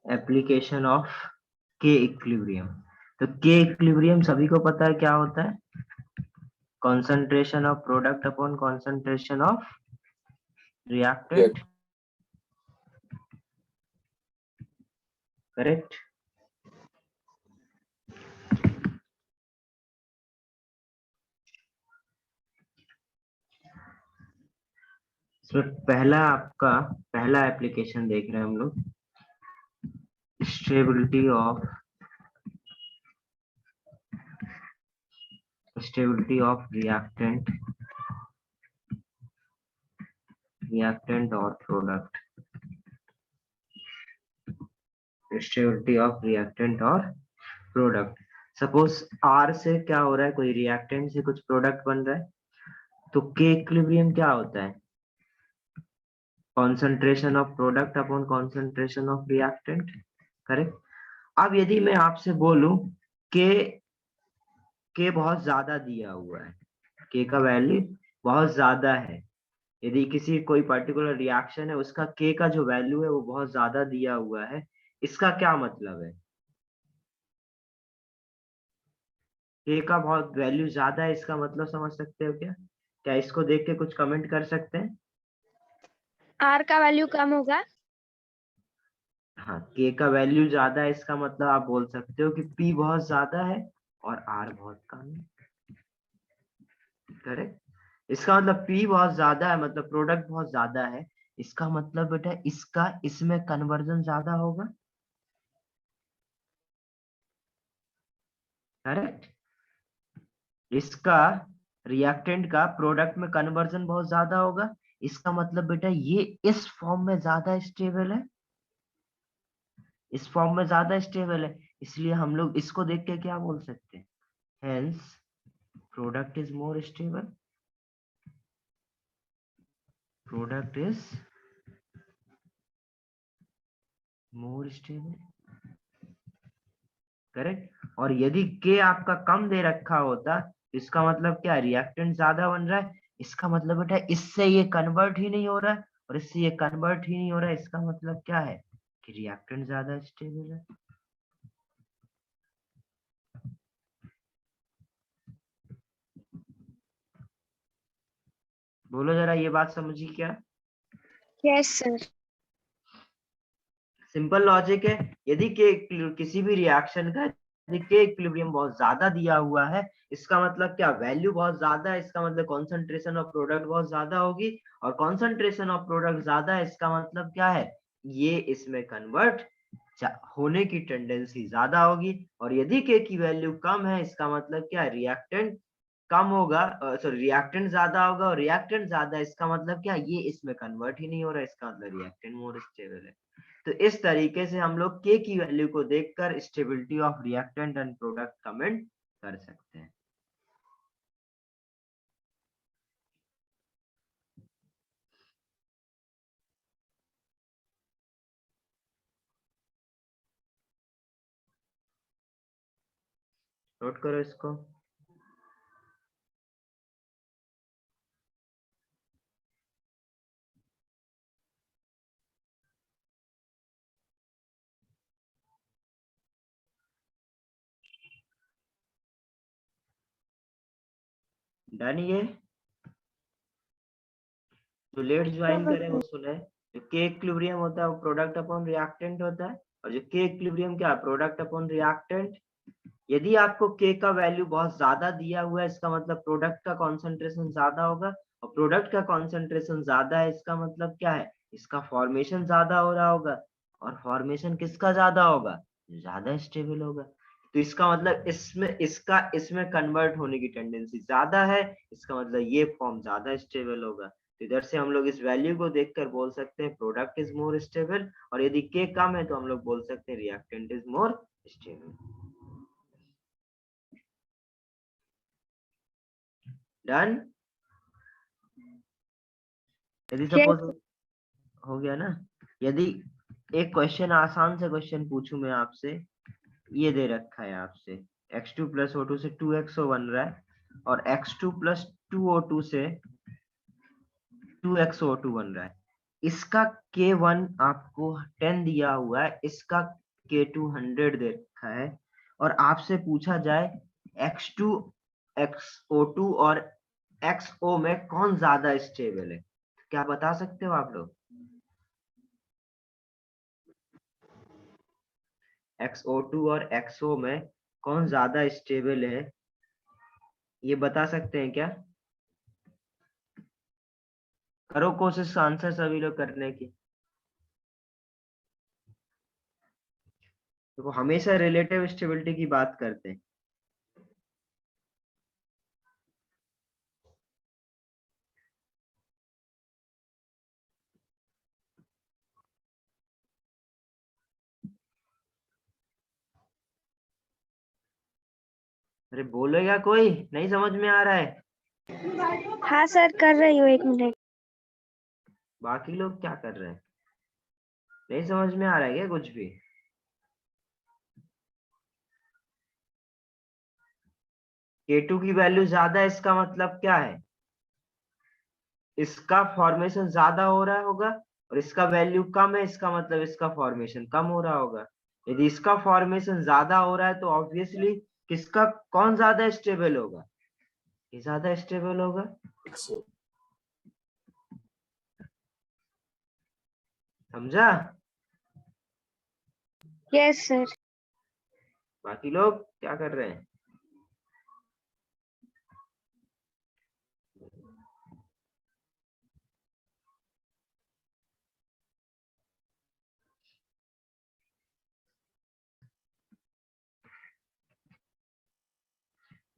Application of के equilibrium. तो के इक्विलिब्रियम सभी को पता है क्या होता है, concentration of product upon concentration of reactant, correct? इसमें पहला एप्लीकेशन देख रहे हैं हम लोग, स्टेबिलिटी ऑफ रिएक्टेंट और प्रोडक्ट, स्टेबिलिटी ऑफ रिएक्टेंट और प्रोडक्ट। सपोज आर से क्या हो रहा है, कोई रिएक्टेंट से कुछ प्रोडक्ट बन रहा है, तो के इक्विलिब्रियम क्या होता है, concentration of product upon concentration of reactant, correct? अब यदि मैं आपसे बोलूं के बहुत ज्यादा दिया हुआ है, के का वैल्यू बहुत ज्यादा है, यदि किसी कोई पर्टिकुलर रिएक्शन है उसका के का जो वैल्यू है वो बहुत ज्यादा दिया हुआ है, इसका क्या मतलब है, के का बहुत वैल्यू ज्यादा है, इसका मतलब समझ सकते हो क्या? क्या इसको देख के कुछ कमेंट कर सकते हैं? आर का वैल्यू कम होगा। हाँ, के का वैल्यू ज्यादा है, इसका मतलब आप बोल सकते हो कि पी बहुत ज्यादा है और आर बहुत कम है, करेक्ट? इसका मतलब पी बहुत ज्यादा है, मतलब प्रोडक्ट बहुत ज्यादा है, इसका मतलब बेटा इसका इसमें कन्वर्जन ज्यादा होगा, करेक्ट? इसका रिएक्टेंट का प्रोडक्ट में कन्वर्जन बहुत ज्यादा होगा, इसका मतलब बेटा ये इस फॉर्म में ज्यादा स्टेबल है, इस फॉर्म में ज्यादा स्टेबल है, इसलिए हम लोग इसको देख के क्या बोल सकते हैं, hence product is more stable, product is more stable, correct? और यदि के आपका कम दे रखा होता, इसका मतलब क्या, रिएक्टेंट ज्यादा बन रहा है, इसका मतलब बेटा इससे ये कन्वर्ट ही नहीं हो रहा है, और इससे ये कन्वर्ट ही नहीं हो रहा है, इसका मतलब क्या है कि रिएक्टेंट ज्यादा स्टेबल है। बोलो जरा, ये बात समझी क्या? Yes sir. सिंपल लॉजिक है। यदि के किसी भी रिएक्शन का यदि के इक्विलिब्रियम बहुत ज्यादा दिया हुआ है, इसका मतलब क्या, वैल्यू बहुत ज्यादा है, इसका मतलब कॉन्सेंट्रेशन ऑफ प्रोडक्ट बहुत ज्यादा होगी, और कॉन्सेंट्रेशन ऑफ प्रोडक्ट ज्यादा है, इसका मतलब क्या है, ये इसमें कन्वर्ट होने की टेंडेंसी ज्यादा होगी, और यदि के की वैल्यू कम है, इसका मतलब क्या, रिएक्टेंट कम होगा, सॉरी रिएक्टेंट ज्यादा होगा, और रिएक्टेंट ज्यादा है, इसका मतलब क्या, ये इसमें कन्वर्ट ही नहीं हो रहा है, इसका मतलब रिएक्टेंट मोर स्टेबल है। तो इस तरीके से हम लोग के की वैल्यू को देखकर stability of reactant and product comment कर सकते हैं। नोट करो इसको। डन। ये जो लेट ज्वाइन करे वो सुने, जो के इक्विलिब्रियम होता है वो प्रोडक्ट अपॉन रिएक्टेंट होता है, और जो के इक्विलिब्रियम क्या, प्रोडक्ट अपॉन रिएक्टेंट। यदि आपको के का वैल्यू बहुत ज्यादा दिया हुआ है, इसका मतलब प्रोडक्ट का कॉन्सेंट्रेशन ज्यादा होगा, और प्रोडक्ट का कॉन्सेंट्रेशन ज्यादा है, इसका मतलब क्या है, इसका फॉर्मेशन ज्यादा हो रहा होगा, और फॉर्मेशन किसका ज्यादा होगा, ज्यादा स्टेबल होगा। तो इसका मतलब इसमें कन्वर्ट होने की टेंडेंसी ज्यादा है, इसका मतलब ये फॉर्म ज्यादा स्टेबल होगा। तो इधर से हम लोग इस वैल्यू को देखकर बोल सकते हैं प्रोडक्ट इज मोर स्टेबल, और यदि के कम है तो हम लोग बोल सकते हैं reactant is more stable. Done. यदि सपोज यस। हो गया ना, यदि एक क्वेश्चन आसान से क्वेश्चन पूछूं मैं आपसे, ये दे रखा है आपसे, x2 प्लस O2 से 2xO बन रहा है, और x2 प्लस 2O2 से 2xO2 बन रहा है, इसका K1 आपको 10 दिया हुआ है, इसका K2 100 दे रखा है, और आपसे पूछा जाए X2 XO2 और XO में कौन ज्यादा स्टेबल है, क्या बता सकते हो आप लोग? XO2 और XO में कौन ज्यादा स्टेबल है, ये बता सकते हैं क्या? करो कोशिश आंसर सभी लोग करने की। देखो हमेशा रिलेटिव स्टेबिलिटी की बात करते हैं। अरे बोलेगा कोई? नहीं समझ में आ रहा है? हाँ सर, कर रही हूँ, 1 मिनट। बाकी लोग क्या कर रहे हैं? नहीं समझ में आ रहा है क्या कुछ भी? K2 की वैल्यू ज्यादा है, इसका मतलब क्या है? इसका फॉर्मेशन ज्यादा हो रहा होगा, और इसका वैल्यू कम है, इसका मतलब इसका फॉर्मेशन कम हो रहा होगा। यदि इसका फॉर्मेशन ज्यादा हो रहा है तो ऑब्वियसली किसका, कौन ज्यादा स्टेबल होगा? ये ज्यादा स्टेबल होगा। समझा? Yes sir. बाकी लोग क्या कर रहे हैं?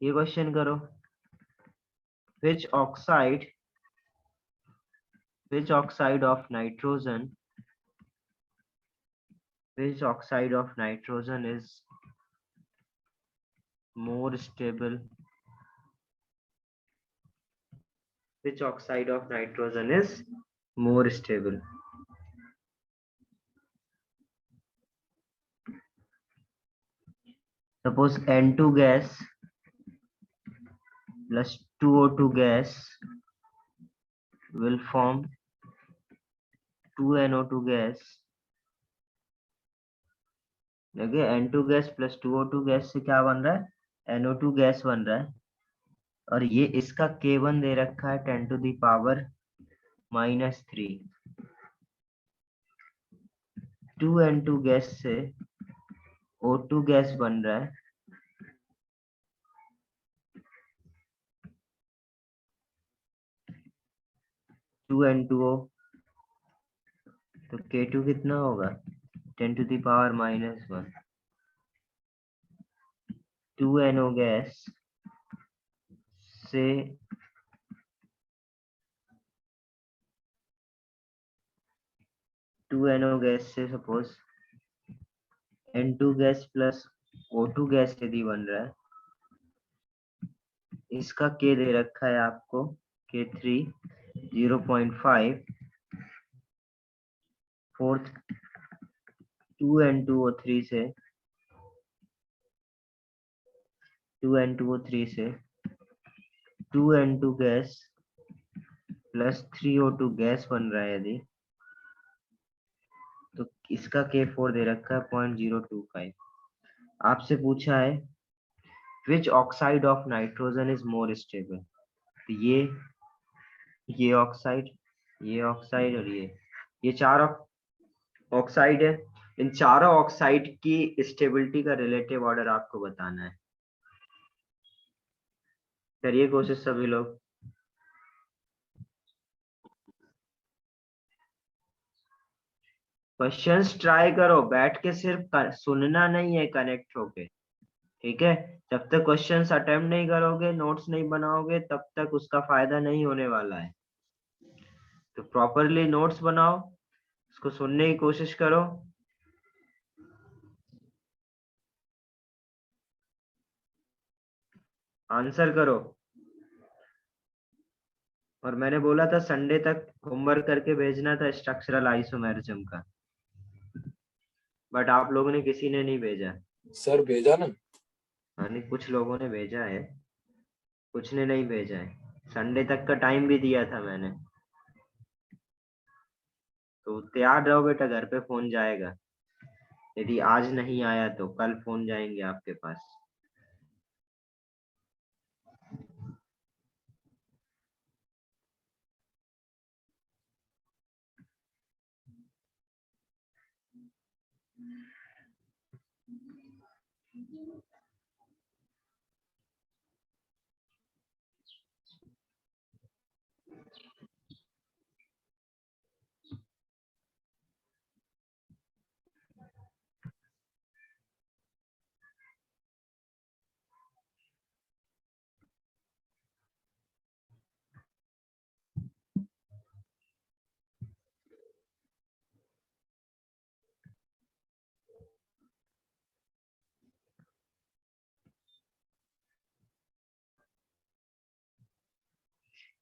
ये क्वेश्चन करो। which oxide of nitrogen is more stable? Which oxide of nitrogen is more stable? Suppose N2 gas plus 2O2 gas will form 2NO2 gas। देखिए N2 gas plus 2O2 gas से क्या बन रहा है? NO2 गैस बन रहा है, और ये इसका K1 दे रखा है 10 to the power -3। 2N2 gas से O2 गैस बन रहा है, 2N2O, तो K2 कितना होगा? 10 to the power -1। 2NO gas से 2NO गैस से suppose N2 gas plus O2 gas यदि बन रहा है, इसका K दे रखा है आपको K3 0.5। फोर्थ 2N2O3 से 2N2 gas plus 3O2 gas बन रहा है यदि, तो इसका K4 दे रखा है 0.025। आपसे पूछा है which oxide of nitrogen is more stable, तो ये ऑक्साइड, ये ऑक्साइड और ये चार ऑक्साइड है। इन चारों ऑक्साइड की स्टेबिलिटी का रिलेटिव ऑर्डर आपको बताना है। करिए कोशिश सभी लोग। क्वेश्चंस ट्राई करो, बैठ के सिर्फ सुनना नहीं है, कनेक्ट होके, ठीक है? जब तक क्वेश्चंस अटेम्प्ट नहीं करोगे, नोट्स नहीं बनाओगे, तब तक उसका फायदा नहीं होने वाला है। तो प्रॉपरली नोट्स बनाओ, उसको सुनने की कोशिश करो। आंसर करो। और मैंने बोला था संडे तक होमवर्क करके भेजना था स्ट्रक्चरल आइसोमेरिज्म का, बट आप लोगों ने किसी ने नहीं भेजा। सर भेजा ना? हाँ नहीं, कुछ लोगों ने भेजा है, कुछ ने नहीं भेजा है। संडे तक का टाइम भी दिया था मैंने। तो तैयार रहो बेटा, घर पे फोन जाएगा। यदि आज नहीं आया तो कल फोन जाएंगे आपके पास।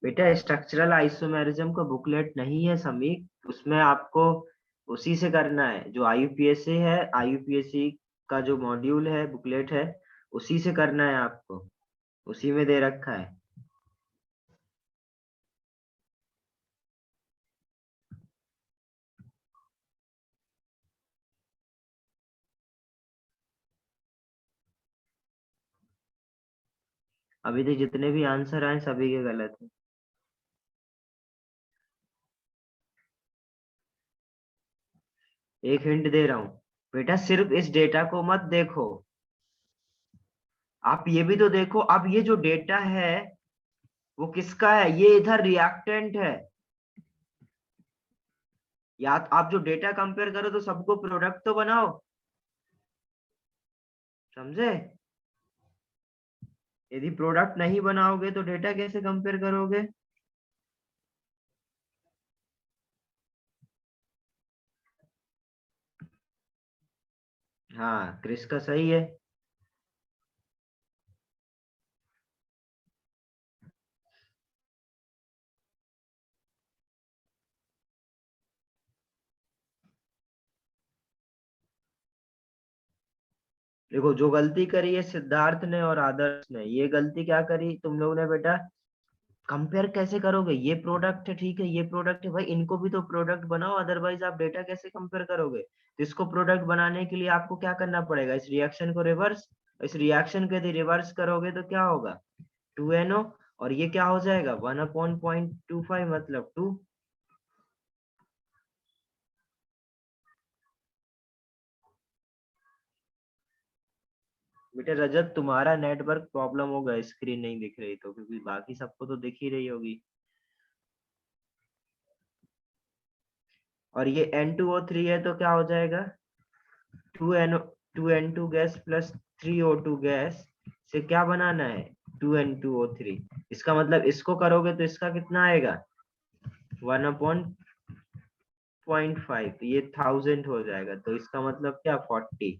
बेटा स्ट्रक्चरल आइसोमेरिज्म का बुकलेट नहीं है समीप, उसमें आपको उसी से करना है जो आईयूपीएससी है। आईयूपीएससी का जो मॉड्यूल है, बुकलेट है, उसी से करना है आपको, उसी में दे रखा है। अभी तक जितने भी आंसर आए सभी के गलत है। एक हिंट दे रहा हूं बेटा, सिर्फ इस डेटा को मत देखो, आप ये भी तो देखो। अब ये जो डेटा है वो किसका है? ये इधर रिएक्टेंट है। या आप जो डेटा कंपेयर करो तो सबको प्रोडक्ट तो बनाओ, समझे? यदि प्रोडक्ट नहीं बनाओगे तो डेटा कैसे कंपेयर करोगे? हाँ, क्रिस का सही है। देखो, जो गलती करी है सिद्धार्थ ने और आदर्श ने, ये गलती क्या करी तुम लोगों ने बेटा? कंपेयर कैसे करोगे? ये प्रोडक्ट है, ठीक है, ये प्रोडक्ट है, भाई इनको भी तो प्रोडक्ट बनाओ, अदरवाइज आप डेटा कैसे कंपेयर करोगे? तो इसको प्रोडक्ट बनाने के लिए आपको क्या करना पड़ेगा? इस रिएक्शन को रिवर्स, इस रिएक्शन को यदि रिवर्स करोगे तो क्या होगा? 2NO, और ये क्या हो जाएगा? 1/0.25 मतलब 2। बेटा रजत, तुम्हारा नेटवर्क प्रॉब्लम होगा, स्क्रीन नहीं दिख रही तो, क्योंकि बाकी सबको तो दिख ही रही होगी। और ये N2O3 है तो क्या हो जाएगा? 2N2 gas plus 3O2 gas से क्या बनाना है? 2N2O3। इसका मतलब इसको करोगे तो इसका कितना आएगा? 1/0.5, तो ये 1000 हो जाएगा, तो इसका मतलब क्या? 40।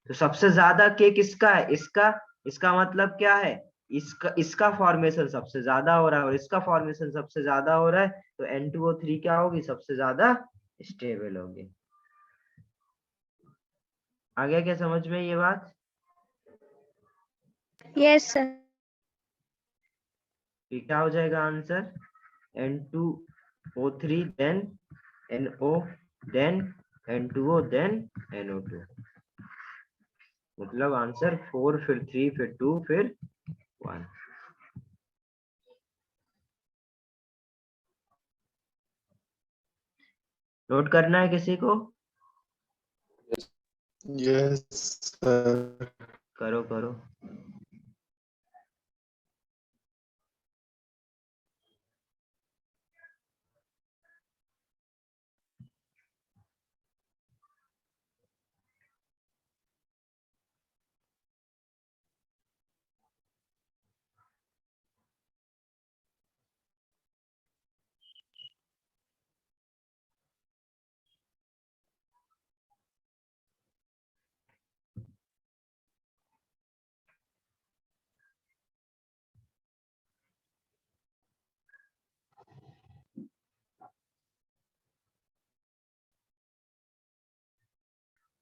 तो सबसे ज्यादा के किसका है? इसका। इसका मतलब क्या है? इसका फॉर्मेशन सबसे ज्यादा हो रहा है और इसका फॉर्मेशन सबसे ज्यादा हो रहा है, तो N2O3 क्या होगी? सबसे ज्यादा स्टेबल होगी। आ गया क्या समझ में ये बात? Yes sir. ये क्या हो जाएगा answer? N2O3 then NO then N2O then NO2। मतलब आंसर 4 फिर 3 फिर 2 फिर 1। नोट करना है किसी को? Yes sir. करो करो।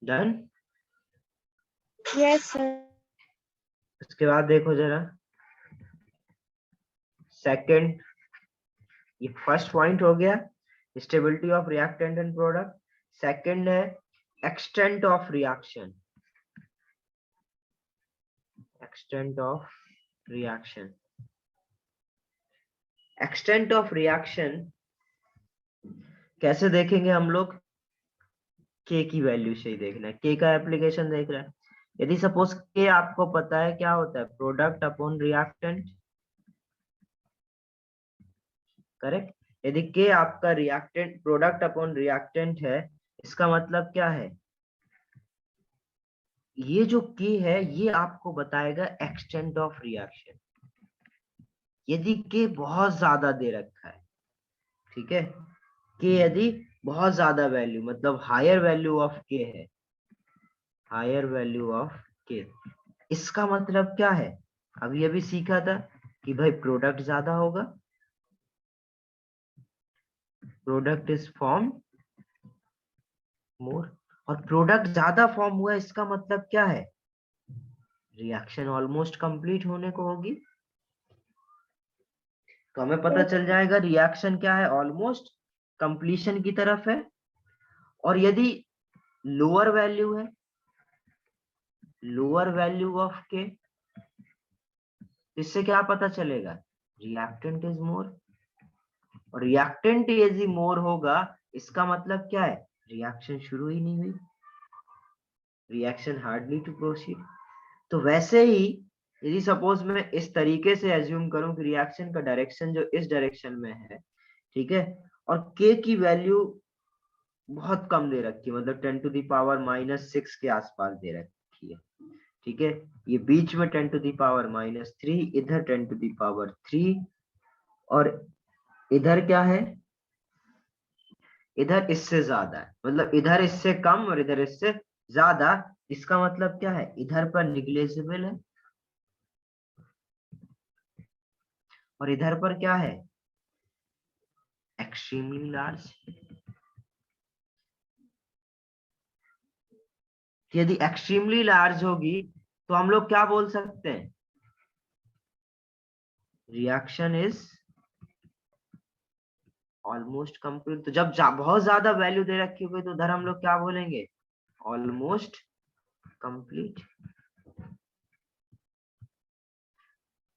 डन। Yes sir. उसके बाद देखो जरा सेकंड, ये फर्स्ट पॉइंट हो गया। Stability of reactant and product. Second है extent of reaction, extent of reaction. Extent of reaction कैसे देखेंगे हम लोग? के की वैल्यू से ही देखना है, के का एप्लीकेशन देख रहा है। यदि सपोज के आपको पता है क्या होता है, प्रोडक्ट अपॉन रिएक्टेंट, करेक्ट। यदि के आपका रिएक्टेंट, प्रोडक्ट अपॉन रिएक्टेंट है, इसका मतलब क्या है? ये जो के है ये आपको बताएगा एक्सटेंट ऑफ रिएक्शन। यदि के बहुत ज्यादा दे रखा है, ठीक है, के यदि बहुत ज्यादा वैल्यू मतलब हायर वैल्यू ऑफ के है, हायर वैल्यू ऑफ के, इसका मतलब क्या है? अभी अभी सीखा था कि भाई प्रोडक्ट ज्यादा होगा, प्रोडक्ट इज फॉर्म मोर, और प्रोडक्ट ज्यादा फॉर्म हुआ इसका मतलब क्या है? रिएक्शन ऑलमोस्ट कंप्लीट होने को होगी। तो हमें पता चल जाएगा रिएक्शन क्या है, ऑलमोस्ट कंप्लीशन की तरफ है। और यदि लोअर वैल्यू है, लोअर वैल्यू ऑफ के, इससे क्या पता चलेगा? रिएक्टेंट इज मोर, और रिएक्टेंट यदि मोर होगा इसका मतलब क्या है? रिएक्शन शुरू ही नहीं हुई, रिएक्शन हार्डली टू प्रोसीड। तो वैसे ही यदि सपोज मैं इस तरीके से एज्यूम करूं कि रिएक्शन का डायरेक्शन जो इस डायरेक्शन में है, ठीक है, और के की वैल्यू बहुत कम दे रखी है, मतलब 10⁻⁻⁶ के आसपास दे रखी है, ठीक है, ये बीच में 10⁻⁻3, इधर 10⁻3, और इधर क्या है? इधर इससे ज्यादा है, मतलब इधर इससे कम और इधर इससे ज्यादा। इसका मतलब क्या है? इधर पर निग्लेजिबल है और इधर पर क्या है? Extremely large. यदि एक्सट्रीमली लार्ज होगी तो हम लोग क्या बोल सकते हैं? Reaction is almost complete. तो जब बहुत ज्यादा वैल्यू दे रखी होगी तो उधर हम लोग क्या बोलेंगे? Almost complete.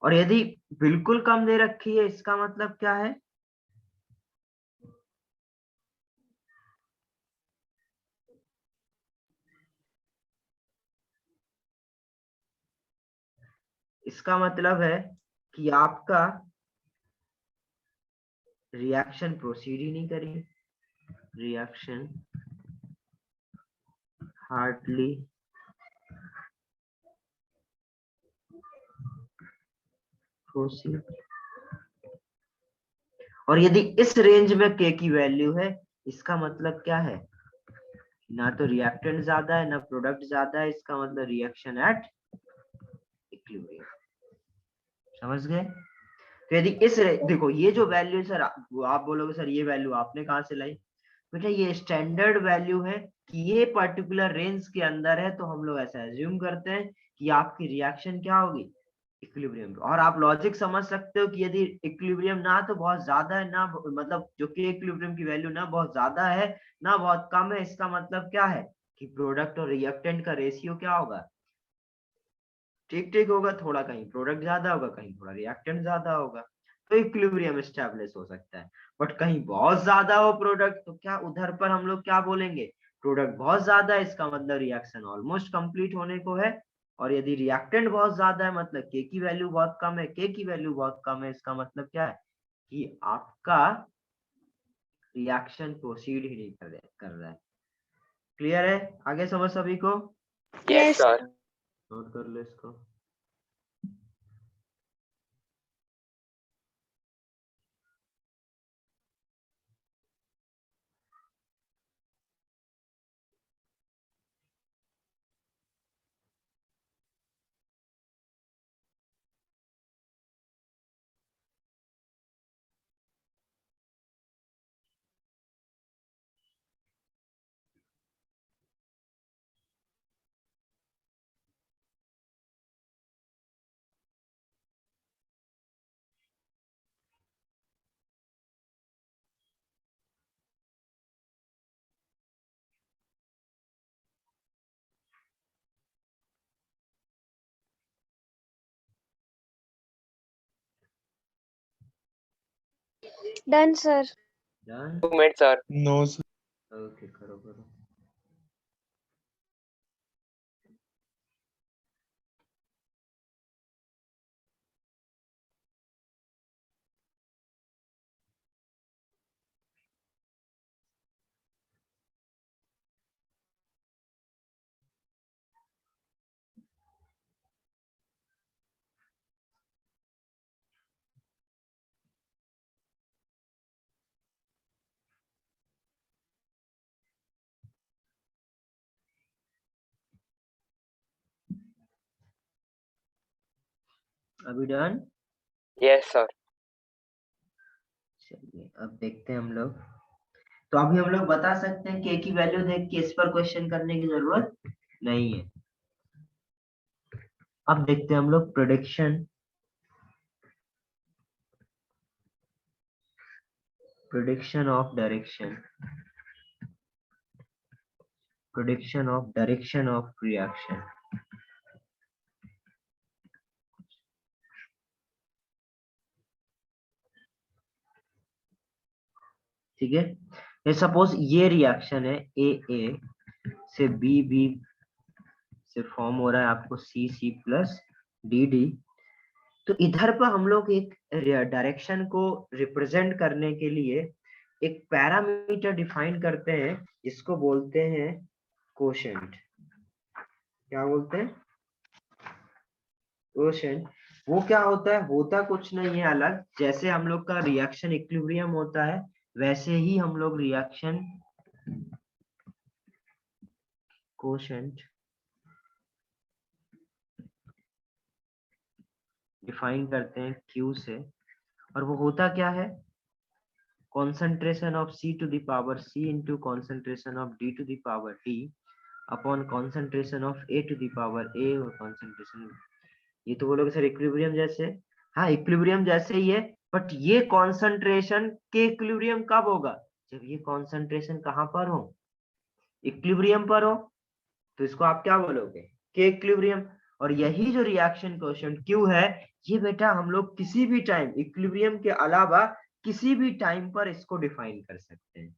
और यदि बिल्कुल कम दे रखी है इसका मतलब क्या है? इसका मतलब है कि आपका रिएक्शन प्रोसीड ही नहीं करेगी, रिएक्शन हार्डली प्रोसीड। और यदि इस रेंज में के की वैल्यू है इसका मतलब क्या है? ना तो रिएक्टेंट ज्यादा है ना प्रोडक्ट ज्यादा है, इसका मतलब रिएक्शन एट इक्विलिब्रियम। समझ गए? तो यदि देखो ये जो वैल्यू सर, आप बोलोगे सर ये वैल्यू आपने कहाँ से लाई? बेटा ये स्टैंडर्ड वैल्यू है कि ये पर्टिकुलर रेंज के अंदर है, तो हम लोग ऐसा एज्यूम करते हैं कि आपकी रिएक्शन क्या होगी? इक्विलिब्रियम। और आप लॉजिक समझ सकते हो कि यदि इक्विलिब्रियम ना तो बहुत ज्यादा है, ना मतलब जो कि इक्विलिब्रियम की वैल्यू ना बहुत ज्यादा है ना बहुत कम है, इसका मतलब क्या है कि प्रोडक्ट और रिएक्टेंट का रेशियो क्या होगा? ठीक ठीक होगा, थोड़ा कहीं प्रोडक्ट ज्यादा होगा कहीं थोड़ा रिएक्टेंट ज्यादा होगा, तो इक्विलिब्रियम एस्टैब्लिश हो सकता है। बट कहीं बहुत ज्यादा हो प्रोडक्ट तो क्या उधर पर हम लोग क्या बोलेंगे? प्रोडक्ट बहुत ज्यादा है इसका मतलब रिएक्शन ऑलमोस्ट कंप्लीट होने को है। और यदि रिएक्टेंट बहुत ज्यादा है मतलब के की वैल्यू बहुत कम है, के की वैल्यू बहुत कम है, इसका मतलब क्या है कि आपका रिएक्शन प्रोसीड ही नहीं कर रहा है। क्लियर है? आगे समझ सभी को? Yes sir. नोट कर लो इसको। Done sir. Done. 2 minute sir. No, sir. Okay, करो करो। अभी डन। Yes sir. चलिए अब देखते हैं हम लोग। तो अभी हम लोग बता सकते हैं के की वैल्यू देख के इस पर क्वेश्चन करने की जरूरत नहीं है। अब देखते हैं हम लोग prediction of direction, prediction of direction of reaction. ठीक है, सपोज ये रिएक्शन है ए से बी से फॉर्म हो रहा है आपको सी प्लस डी। तो इधर पर हम लोग एक डायरेक्शन को रिप्रेजेंट करने के लिए एक पैरामीटर डिफाइन करते हैं, जिसको बोलते हैं कोशेंट। क्या बोलते हैं? कोशेंट। वो क्या होता है? होता कुछ नहीं है अलग, जैसे हम लोग का रिएक्शन इक्विलिब्रियम होता है वैसे ही हम लोग रिएक्शन कोशेंट डिफाइन करते हैं Q से। और वो होता क्या है? concentration of C to the power C into concentration of D to the power D upon concentration of A to the power A और concentration। ये तो बोलोगे सर इक्विलिब्रियम जैसे। हाँ, इक्विलिब्रियम जैसे ही है, बट ये कॉन्सेंट्रेशन के इक्विलिब्रियम कब होगा? जब ये कॉन्सेंट्रेशन कहाँ पर हो? इक्विलिब्रियम पर हो। तो इसको आप क्या बोलोगे? के इक्विलिब्रियम। और यही जो रिएक्शन कोएफिशिएंट Q है, ये बेटा हम लोग किसी भी टाइम इक्विलिब्रियम के अलावा किसी भी टाइम पर इसको डिफाइन कर सकते हैं।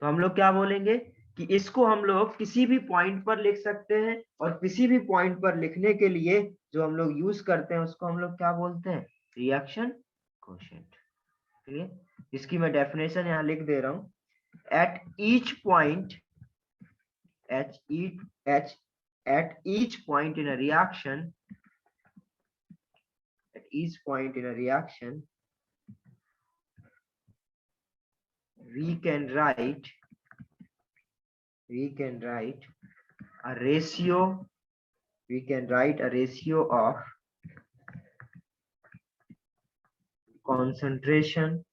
तो हम लोग क्या बोलेंगे कि इसको हम लोग किसी भी पॉइंट पर लिख सकते हैं, और किसी भी पॉइंट पर लिखने के लिए जो हम लोग यूज करते हैं उसको हम लोग क्या बोलते हैं? Reaction coefficient. क्लियर? इसकी मैं डेफिनेशन यहाँ लिख दे रहा हूँ। At each point at each point in a reaction, we can write a ratio of concentration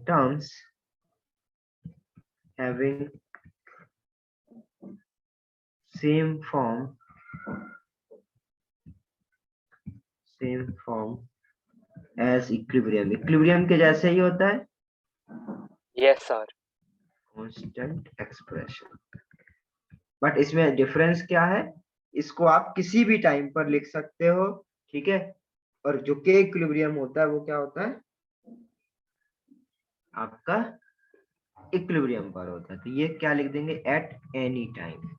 terms having same form as equilibrium। Equilibrium के जैसे ही होता है। Yes sir. Constant expression. But इसमें डिफरेंस क्या है? इसको आप किसी भी टाइम पर लिख सकते हो, ठीक है। और जो के इक्विलिब्रियम होता है वो क्या होता है? आपका इक्विलिब्रियम पर होता है। तो ये क्या लिख देंगे? At any time.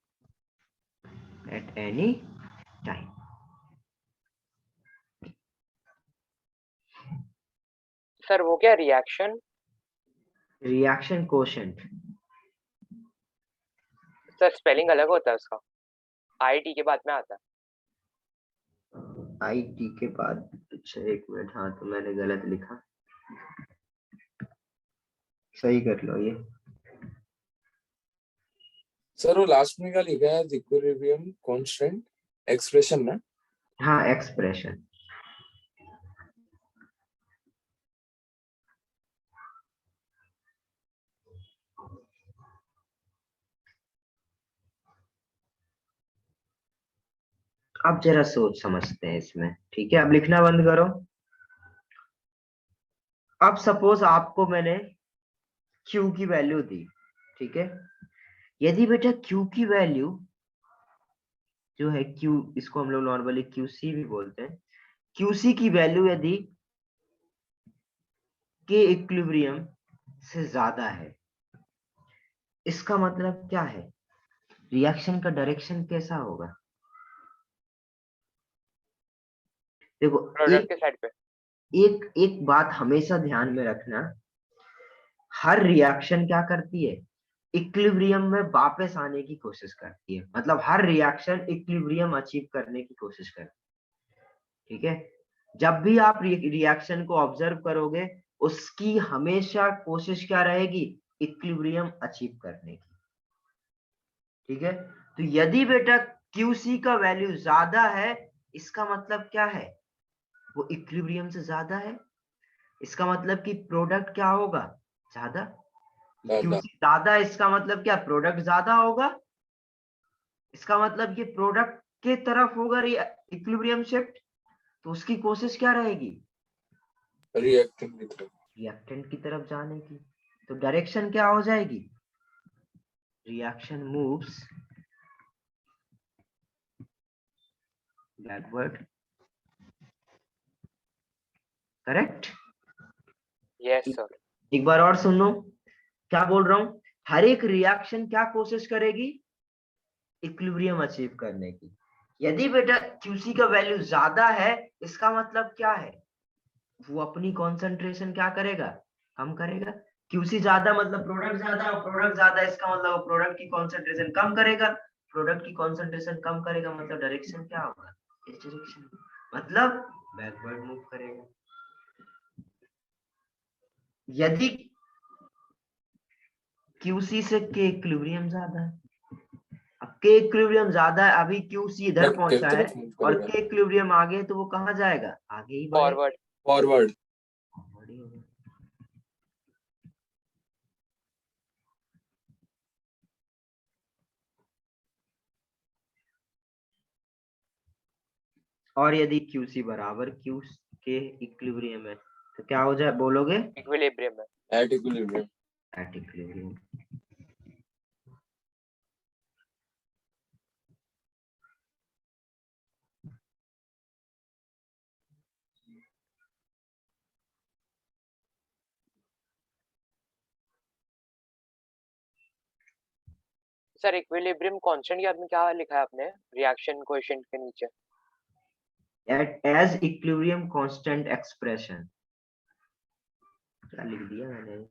सर वो क्या रिएक्शन कोशेंट। सर स्पेलिंग अलग होता है उसका, आई-टी के बाद में आता है। आई-टी के बाद? अच्छा एक मिनट, हाँ तो मैंने गलत लिखा, सही कर लो ये। सर वो लास्ट में क्या लिखा है? इक्विलिब्रियम कांस्टेंट एक्सप्रेशन ना? हाँ, एक्सप्रेशन। अब जरा सोच समझते हैं इसमें, ठीक है। अब लिखना बंद करो। अब सपोज आपको मैंने Q की वैल्यू दी, ठीक है। यदि बेटा Q की वैल्यू जो है Q, इसको हम लोग नॉर्मली QC भी बोलते हैं। क्यूसी की वैल्यू यदि के इक्विलिब्रियम से ज्यादा है, इसका मतलब क्या है? रिएक्शन का डायरेक्शन कैसा होगा? देखो, प्रोडक्ट के साइड पे। एक बात हमेशा ध्यान में रखना, हर रिएक्शन क्या करती है? इक्विलिब्रियम में वापस आने की कोशिश करती है। मतलब हर रिएक्शन इक्विलिब्रियम अचीव करने की कोशिश करती है। ठीक है, जब भी आप रिएक्शन को ऑब्जर्व करोगे, उसकी हमेशा कोशिश क्या रहेगी? इक्विलिब्रियम अचीव करने की। ठीक है, तो यदि बेटा क्यूसी का वैल्यू ज्यादा है, इसका मतलब क्या है? वो इक्विलिब्रियम से ज्यादा है। इसका मतलब कि प्रोडक्ट क्या होगा? ज्यादा। क्यूसी ज्यादा, इसका मतलब क्या? प्रोडक्ट ज्यादा होगा। इसका मतलब ये प्रोडक्ट के तरफ होगा इक्विलिब्रियम शिफ्ट, तो उसकी कोशिश क्या रहेगी? रिएक्टेंट की तरफ। रिएक्टेंट की तरफ जाने की। तो डायरेक्शन क्या हो जाएगी? Reaction moves backward. Correct? Yes sir. एक बार और सुन लो, क्या बोल रहा हूं? हर एक रिएक्शन क्या कोशिश करेगी? इक्विलिब्रियम अचीव करने की। यदि बेटा क्यूसी का वैल्यू ज्यादा है, इसका मतलब क्या है? वो अपनी कॉन्सेंट्रेशन क्या करेगा? कम करेगा। क्यूसी ज्यादा मतलब प्रोडक्ट ज्यादा, और प्रोडक्ट ज्यादा इसका मतलब प्रोडक्ट की कॉन्सेंट्रेशन कम करेगा। प्रोडक्ट की कॉन्सेंट्रेशन कम करेगा मतलब डायरेक्शन क्या होगा? इस डायरेक्शन, मतलब बैकवर्ड मूव करेगा। यदि क्यूसी से के इक्विलिब्रियम ज्यादा है, अब के इक्विलिब्रियम ज्यादा है, अभी क्यूसी इधर लेफ्ट की पहुंचा है तरफ मूव और करेगा। के इक्विलिब्रियम आगे, तो वो कहाँ जाएगा? आगे ही बढ़ेगा। फॉरवर्ड। फॉरवर्ड। बड़ी होगा। और यदि क्यूसी बराबर क्यू के इक्विलिब्रियम है, तो क्या हो जाए बोलोगे? इक्विलिब्रियम में। At equilibrium. At equilibrium. Sir equilibrium constant के में क्या लिखा है आपने रिएक्शन कोएफिशिएंट के नीचे? एज इक्विलिब्रियम कांस्टेंट एक्सप्रेशन, क्या लिख दिया मैंने?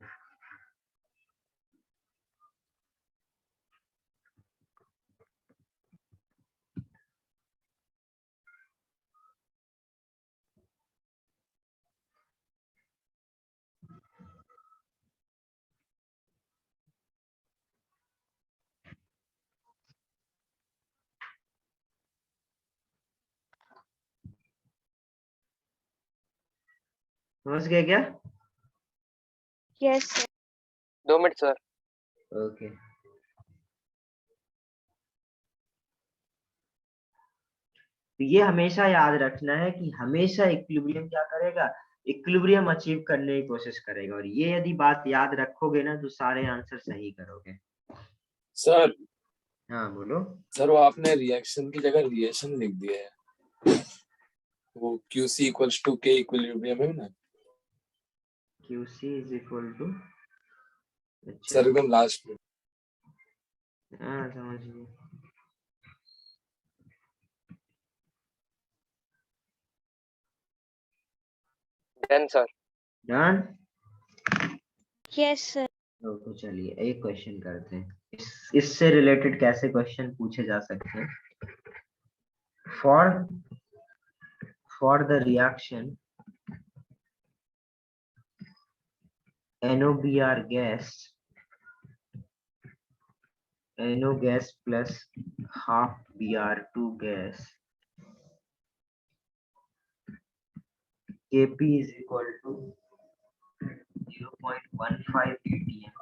समझ गए क्या? Yes sir. 2 minute sir. Okay. तो ये हमेशा याद रखना है कि हमेशा इक्विलिब्रियम क्या करेगा? इक्विलिब्रियम अचीव करने की कोशिश करेगा। और ये यदि बात याद रखोगे ना, तो सारे आंसर सही करोगे। सर हाँ बोलो। सर वो आपने रिएक्शन की जगह रिएक्शन लिख दिया है। वो QC इक्वल्स टू के इक्विलिब्रियम है ना? QC इज इक्वल टू, अच्छा सर एकदम लास्ट में। हाँ समझ गए। Done sir. Done. Yes sir. तो चलिए एक क्वेश्चन करते हैं। इससे रिलेटेड कैसे क्वेश्चन पूछे जा सकते हैं? For the reaction NOBr NO gas plus half Br2 gas, Kp is equal to 0.15 atm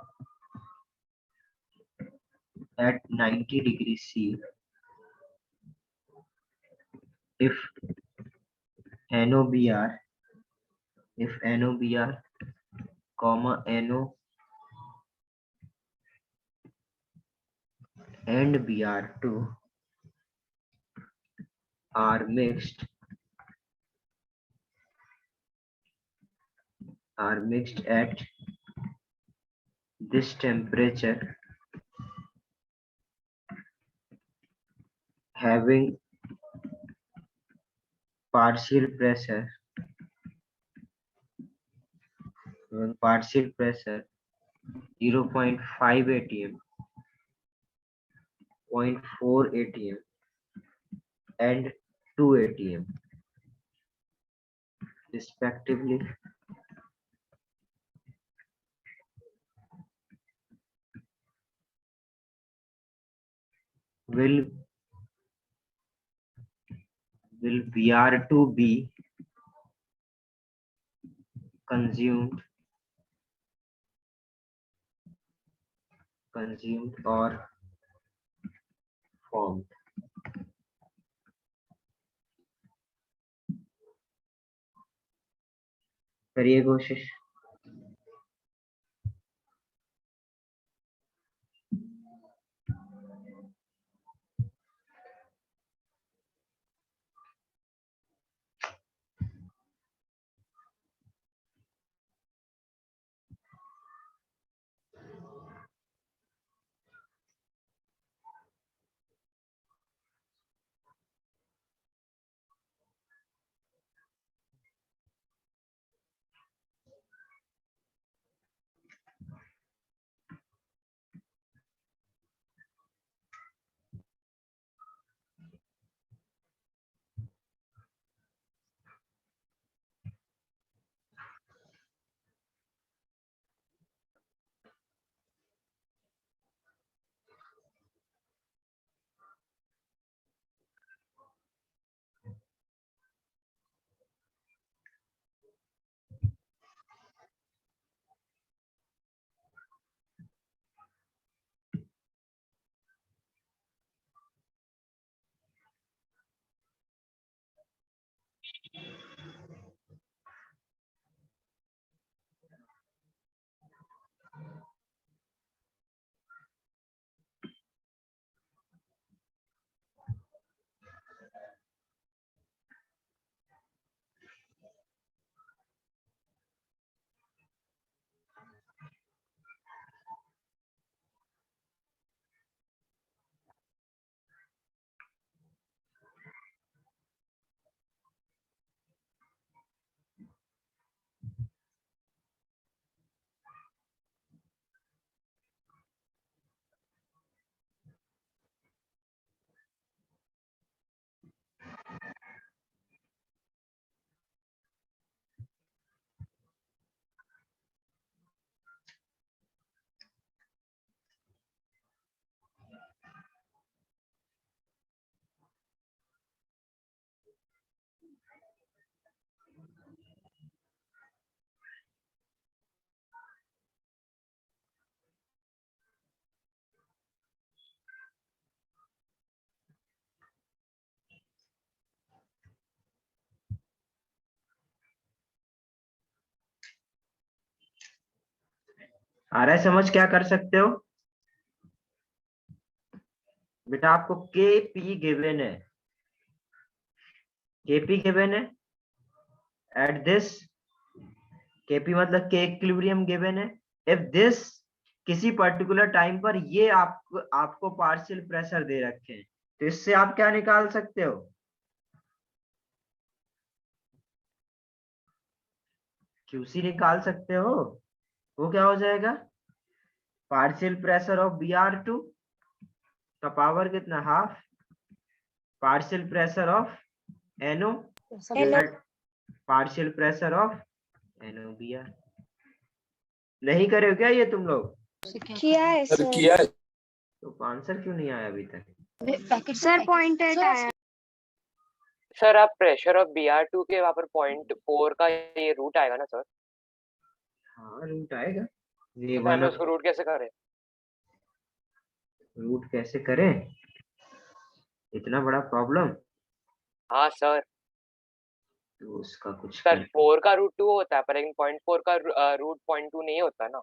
at 90 degrees C if NOBr comma NO and Br2 are mixed are mixed at this temperature having partial pressure 0.5 atm, 0.4 atm and 2 atm respectively will Br2 be consumed or formed. करिए कोशिश। आ रहा है समझ? क्या कर सकते हो बेटा? आपको के पी गिवन है, केपी गिवन है एट दिस, केपी मतलब के इक्विलिब्रियम गिवन है। इफ दिस, किसी पर्टिकुलर टाइम पर ये आपको पार्शियल प्रेशर दे रखे हैं, तो इससे आप क्या निकाल सकते हो? क्यूसी निकाल सकते हो। वो क्या हो जाएगा? पार्शियल प्रेशर ऑफ Br2 का पावर कितना? Half partial pressure of NO partial pressure of NOBr। नहीं करे हो क्या ये तुम लोग? किया है सर सर। किया है। तो आंसर क्यों नहीं आया अभी तक? सर पॉइंटेड आया। सर आप प्रेशर ऑफ Br2 के वहां पर 0.4 का ये रूट आएगा ना सर? हाँ रूट आएगा। ये तो हमें उसको रूट कैसे करें? रूट कैसे करें? इतना बड़ा प्रॉब्लम? हाँ सर। तो उसका कुछ सर कर 4 का रूट 2 होता है, पर लेकिन 0.4 का रूट 0.2 नहीं होता ना।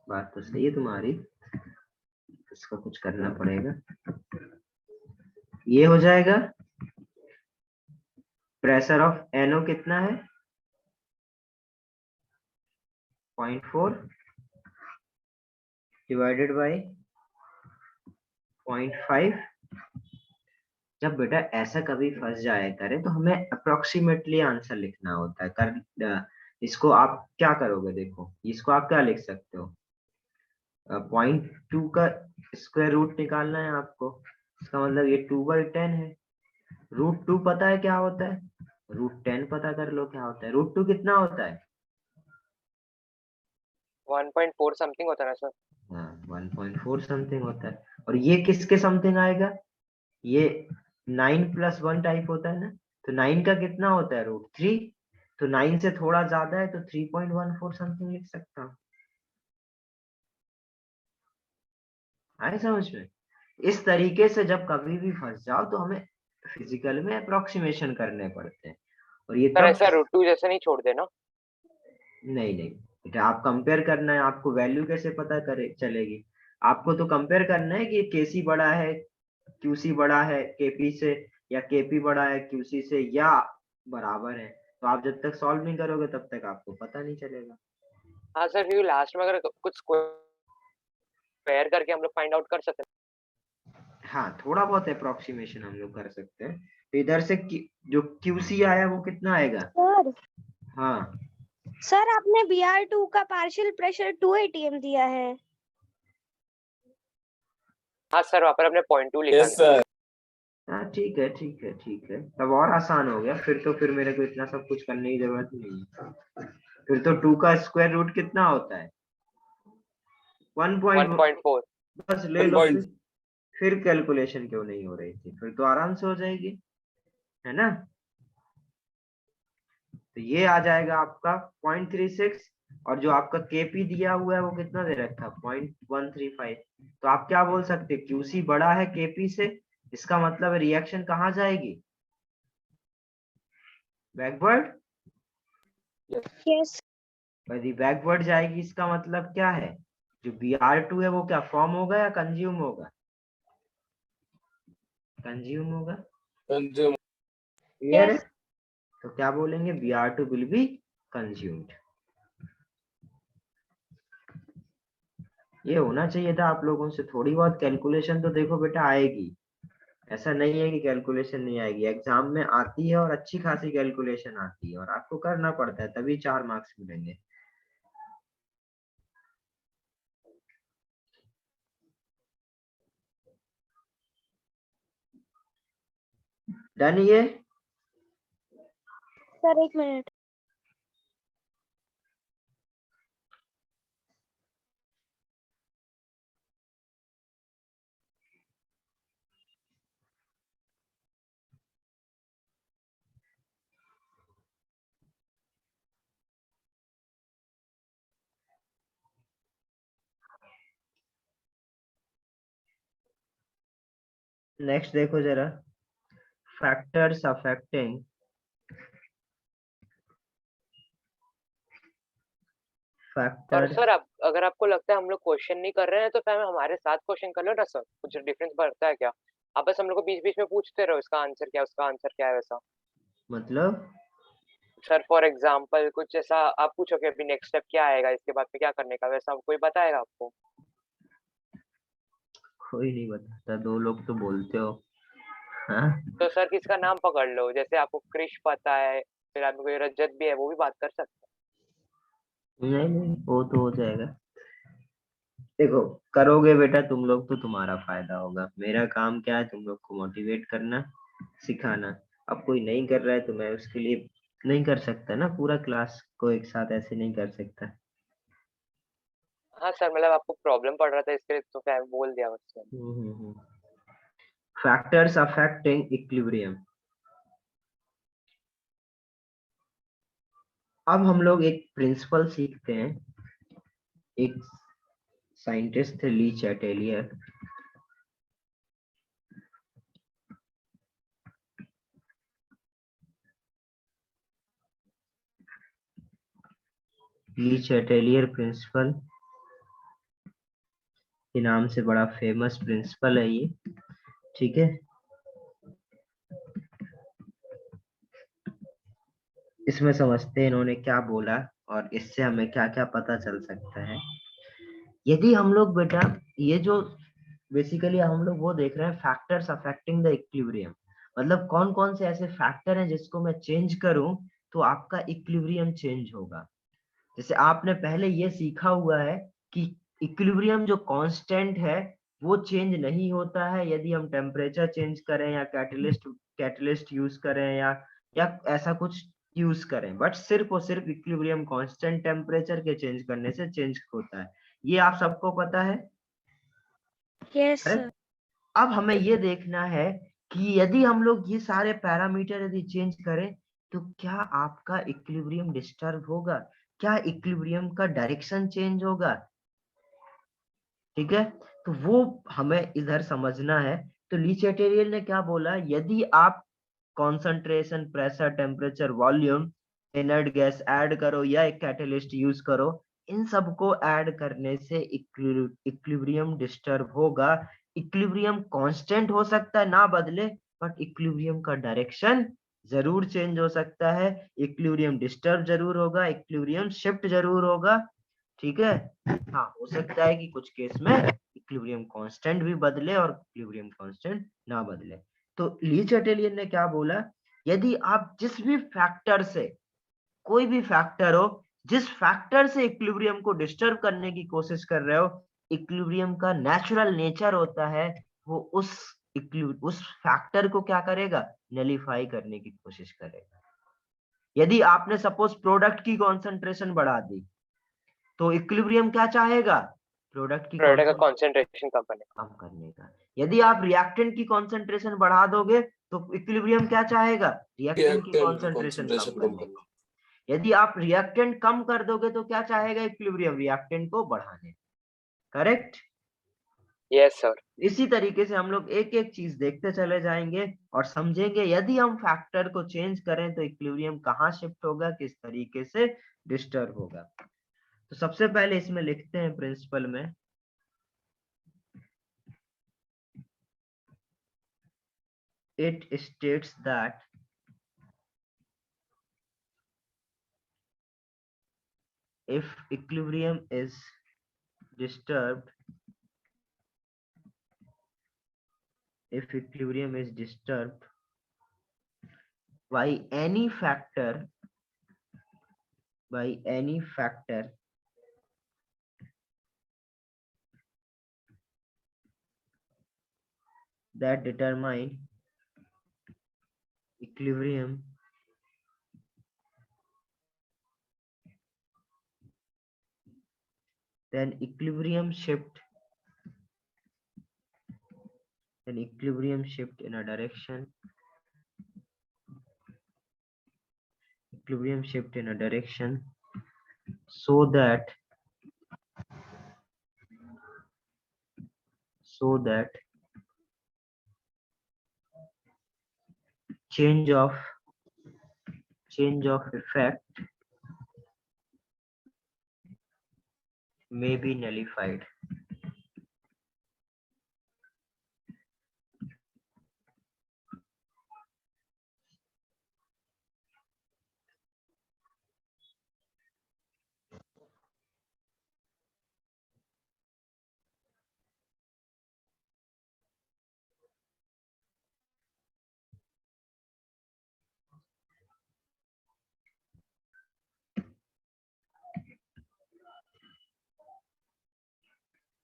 बात तो सही है तुम्हारी, उसका कुछ करना पड़ेगा। ये हो जाएगा प्रेशर ऑफ NO कितना है? 0.4 डिवाइडेड बाय 0.5। जब बेटा ऐसा कभी फंस जाया करे तो हमें अप्रोक्सीमेटली आंसर लिखना होता है। इसको आप क्या करोगे, देखो इसको आप क्या लिख सकते हो, 0.2 का स्क्वायर रूट निकालना है आपको। इसका मतलब ये 2/10 है। √2 पता है क्या होता है, √10 पता कर लो क्या होता है। √2 कितना होता है? 1.4 समथिंग होता है ना सर? हाँ 1.4 समथिंग होता है। और ये किसके समथिंग आएगा, ये 9+1 टाइप होता है ना, तो 9 का कितना होता है, √3। तो 9 से थोड़ा ज्यादा है तो 3.14 समथिंग लिख सकता हूँ। आए समझ में? इस तरीके से जब कभी भी फंस जाओ तो हमें फिजिकल में अप्रोक्सीमेशन करने पड़ते हैं। और ये सर तब ऐसा √2 जैसे नहीं छोड़ देना? नहीं नहीं बेटा, आप कंपेयर करना है, आपको वैल्यू कैसे पता करे चलेगी? आपको तो कंपेयर करना है कि केसी बड़ा है क्यूसी बड़ा है केपी से, या केपी बड़ा है क्यूसी से, या बराबर है। तो आप जब तक सॉल्व नहीं करोगे तब तक आपको पता नहीं चलेगा। हाँ सर, क्योंकि लास्ट में अगर कुछ स्क्वायर करके हम लोग फाइंड आउट कर सकते हैं। हाँ थोड़ा बहुत अप्रोक्सीमेशन हम लोग कर सकते हैं। तो इधर से जो क्यूसी आया वो कितना आएगा? सर हाँ सर आपने BR2 का पार्शियल प्रेशर 2 ATM दिया है। हाँ सर, वहाँ पर हमने 0.2 लिखा यस है। सर। हाँ ठीक है ठीक है ठीक है, तब और आसान हो गया फिर तो। फिर मेरे को इतना सब कुछ करने की जरूरत नहीं है। फिर तो 2 का स्क्वायर रूट कितना होता है? 1.1। 1.4। बस ले लो 1. फिर कैलकुलेशन क्यों नहीं हो रही थी, फिर तो आराम से हो जाएगी, है ना? तो ये आ जाएगा आपका 0.36। और जो आपका केपी दिया हुआ है वो कितना दे रखा है, 0.135। तो आप क्या बोल सकते हैं, क्यूसी बड़ा है केपी से, इसका मतलब रिएक्शन कहाँ जाएगी, बैकवर्ड। यस यदि बैकवर्ड जाएगी इसका मतलब क्या है, जो Br2 है वो क्या फॉर्म होगा या कंज्यूम होगा? कंज्यूम होगा। कंज्यूम। क्लियर है? यस तो क्या बोलेंगे, Br2 विल बी कंज्यूम्ड। ये होना चाहिए था आप लोगों से। थोड़ी बहुत कैलकुलेशन तो देखो बेटा आएगी, ऐसा नहीं है कि कैलकुलेशन नहीं आएगी, एग्जाम में आती है और अच्छी खासी कैलकुलेशन आती है, और आपको करना पड़ता है तभी 4 मार्क्स मिलेंगे। डन ये? सर एक मिनट। नेक्स्ट देखो जरा, फैक्टर्स अफेक्टिंग और फैक्टर्स। सर आप, अगर आपको लगता है हम लोग क्वेश्चन नहीं कर रहे हैं तो फिर हमारे साथ क्वेश्चन कर लो ना सर, कुछ डिफरेंस पड़ता है क्या? आप बस हम लोग को बीच बीच में पूछते रहो इसका आंसर क्या है, उसका आंसर क्या है, वैसा। मतलब सर फॉर एग्जांपल कुछ ऐसा आप पूछोगे अभी नेक्स्ट स्टेप क्या आएगा, इसके बाद में क्या करने का, वैसा कोई बताएगा आपको? कोई नहीं बताता, 2 लोग तो बोलते हो। हाँ तो सर किसका नाम पकड़ लो, जैसे आपको क्रिश पता है, फिर आपको कोई रजत भी है, वो भी बात कर सकते नहीं नहीं वो तो हो जाएगा। देखो करोगे बेटा तुम लोग तो तुम्हारा फायदा होगा, मेरा काम क्या है, तुम लोग को मोटिवेट करना, सिखाना। अब कोई नहीं कर रहा है तो मैं उसके लिए नहीं कर सकता ना, पूरा क्लास को एक साथ ऐसे नहीं कर सकता। हैं। हाँ सर, मतलब आपको प्रॉब्लम पड़ रहा था इसके लिए तो क्या बोल दिया बस मैंने। Factors affecting equilibrium. अब हम लोग एक प्रिंसिपल सीखते हैं। एक साइंटिस्ट थे ली चैटेलियर, ली चैटेलियर प्रिंसिपल के नाम से बड़ा फेमस प्रिंसिपल है ये, ठीक है। इसमें समझते हैं इन्होंने क्या बोला और इससे हमें क्या क्या पता चल सकता है। यदि हम लोग बेटा ये जो बेसिकली हम लोग वो देख रहे हैं फैक्टर्स अफेक्टिंग द इक्विलिब्रियम, मतलब कौन कौन से ऐसे फैक्टर हैं जिसको मैं चेंज करूं तो आपका इक्विलिब्रियम चेंज होगा। जैसे आपने पहले ये सीखा हुआ है कि इक्विलिब्रियम जो कांस्टेंट है वो चेंज नहीं होता है यदि हम टेम्परेचर चेंज करें या कैटलिस्ट यूज करें या ऐसा कुछ यूज करें, बट सिर्फ और सिर्फ इक्विलिब्रियम कांस्टेंट टेम्परेचर के चेंज करने से चेंज होता है। ये आप सबको पता है। यस अरे सर। अब हमें ये देखना है कि यदि हम लोग ये सारे पैरामीटर यदि चेंज करें तो क्या आपका इक्विलिब्रियम डिस्टर्ब होगा, क्या इक्विलिब्रियम का डायरेक्शन चेंज होगा। ठीक है, तो वो हमें इधर समझना है। तो ली चैटेरियल ने क्या बोला, यदि आप concentration, pressure, temperature, volume, inert gas add करो या एक कैटलिस्ट यूज करो, इन सबको ऐड करने से इक्विलिब्रियम डिस्टर्ब होगा। इक्विलिब्रियम कांस्टेंट हो सकता है, ना बदले, बट इक्विलिब्रियम का डायरेक्शन जरूर चेंज हो सकता है। इक्विलिब्रियम डिस्टर्ब जरूर होगा, इक्विलिब्रियम शिफ्ट जरूर होगा। ठीक है, हाँ हो सकता है कि कुछ केस में इक्विलिब्रियम कांस्टेंट भी बदले और इक्विलिब्रियम कांस्टेंट ना बदले। तो ली चैटेलियन ने क्या बोला, यदि आप जिस भी फैक्टर से, कोई भी फैक्टर हो, जिस फैक्टर से इक्विलिब्रियम को डिस्टर्ब करने की कोशिश कर रहे हो, इक्विलिब्रियम का नेचुरल नेचर होता है वो उस फैक्टर को क्या करेगा, नलीफाई करने की कोशिश करेगा। यदि आपने सपोज प्रोडक्ट की कॉन्सेंट्रेशन बढ़ा दी तो इक्विलिब्रियम क्या चाहेगा, प्रोडक्ट की प्रोडक्ट का कंसंट्रेशन कम करने का। कम करने का। यदि आप रिएक्टेंट की कॉन्सेंट्रेशन बढ़ा दोगे तो इक्विलिब्रियम क्या चाहेगा, रिएक्टेंट की रिएक्टेंट की कॉन्सेंट्रेशन कम कंसंट्रेशन कम करने करना। का। यदि आप रिएक्टेंट कम कर दोगे तो क्या चाहेगा इक्विलिब्रियम, रिएक्टेंट को बढ़ाने। करेक्ट। Yes sir. इसी तरीके से हम लोग एक एक चीज देखते चले जाएंगे और समझेंगे यदि हम फैक्टर को चेंज करें तो इक्विलिब्रियम कहाँ शिफ्ट होगा, किस तरीके से डिस्टर्ब होगा। तो सबसे पहले इसमें लिखते हैं प्रिंसिपल में, it states that if equilibrium is disturbed, by any factor that determine equilibrium, then equilibrium shift in a direction, so that change of effect may be nullified.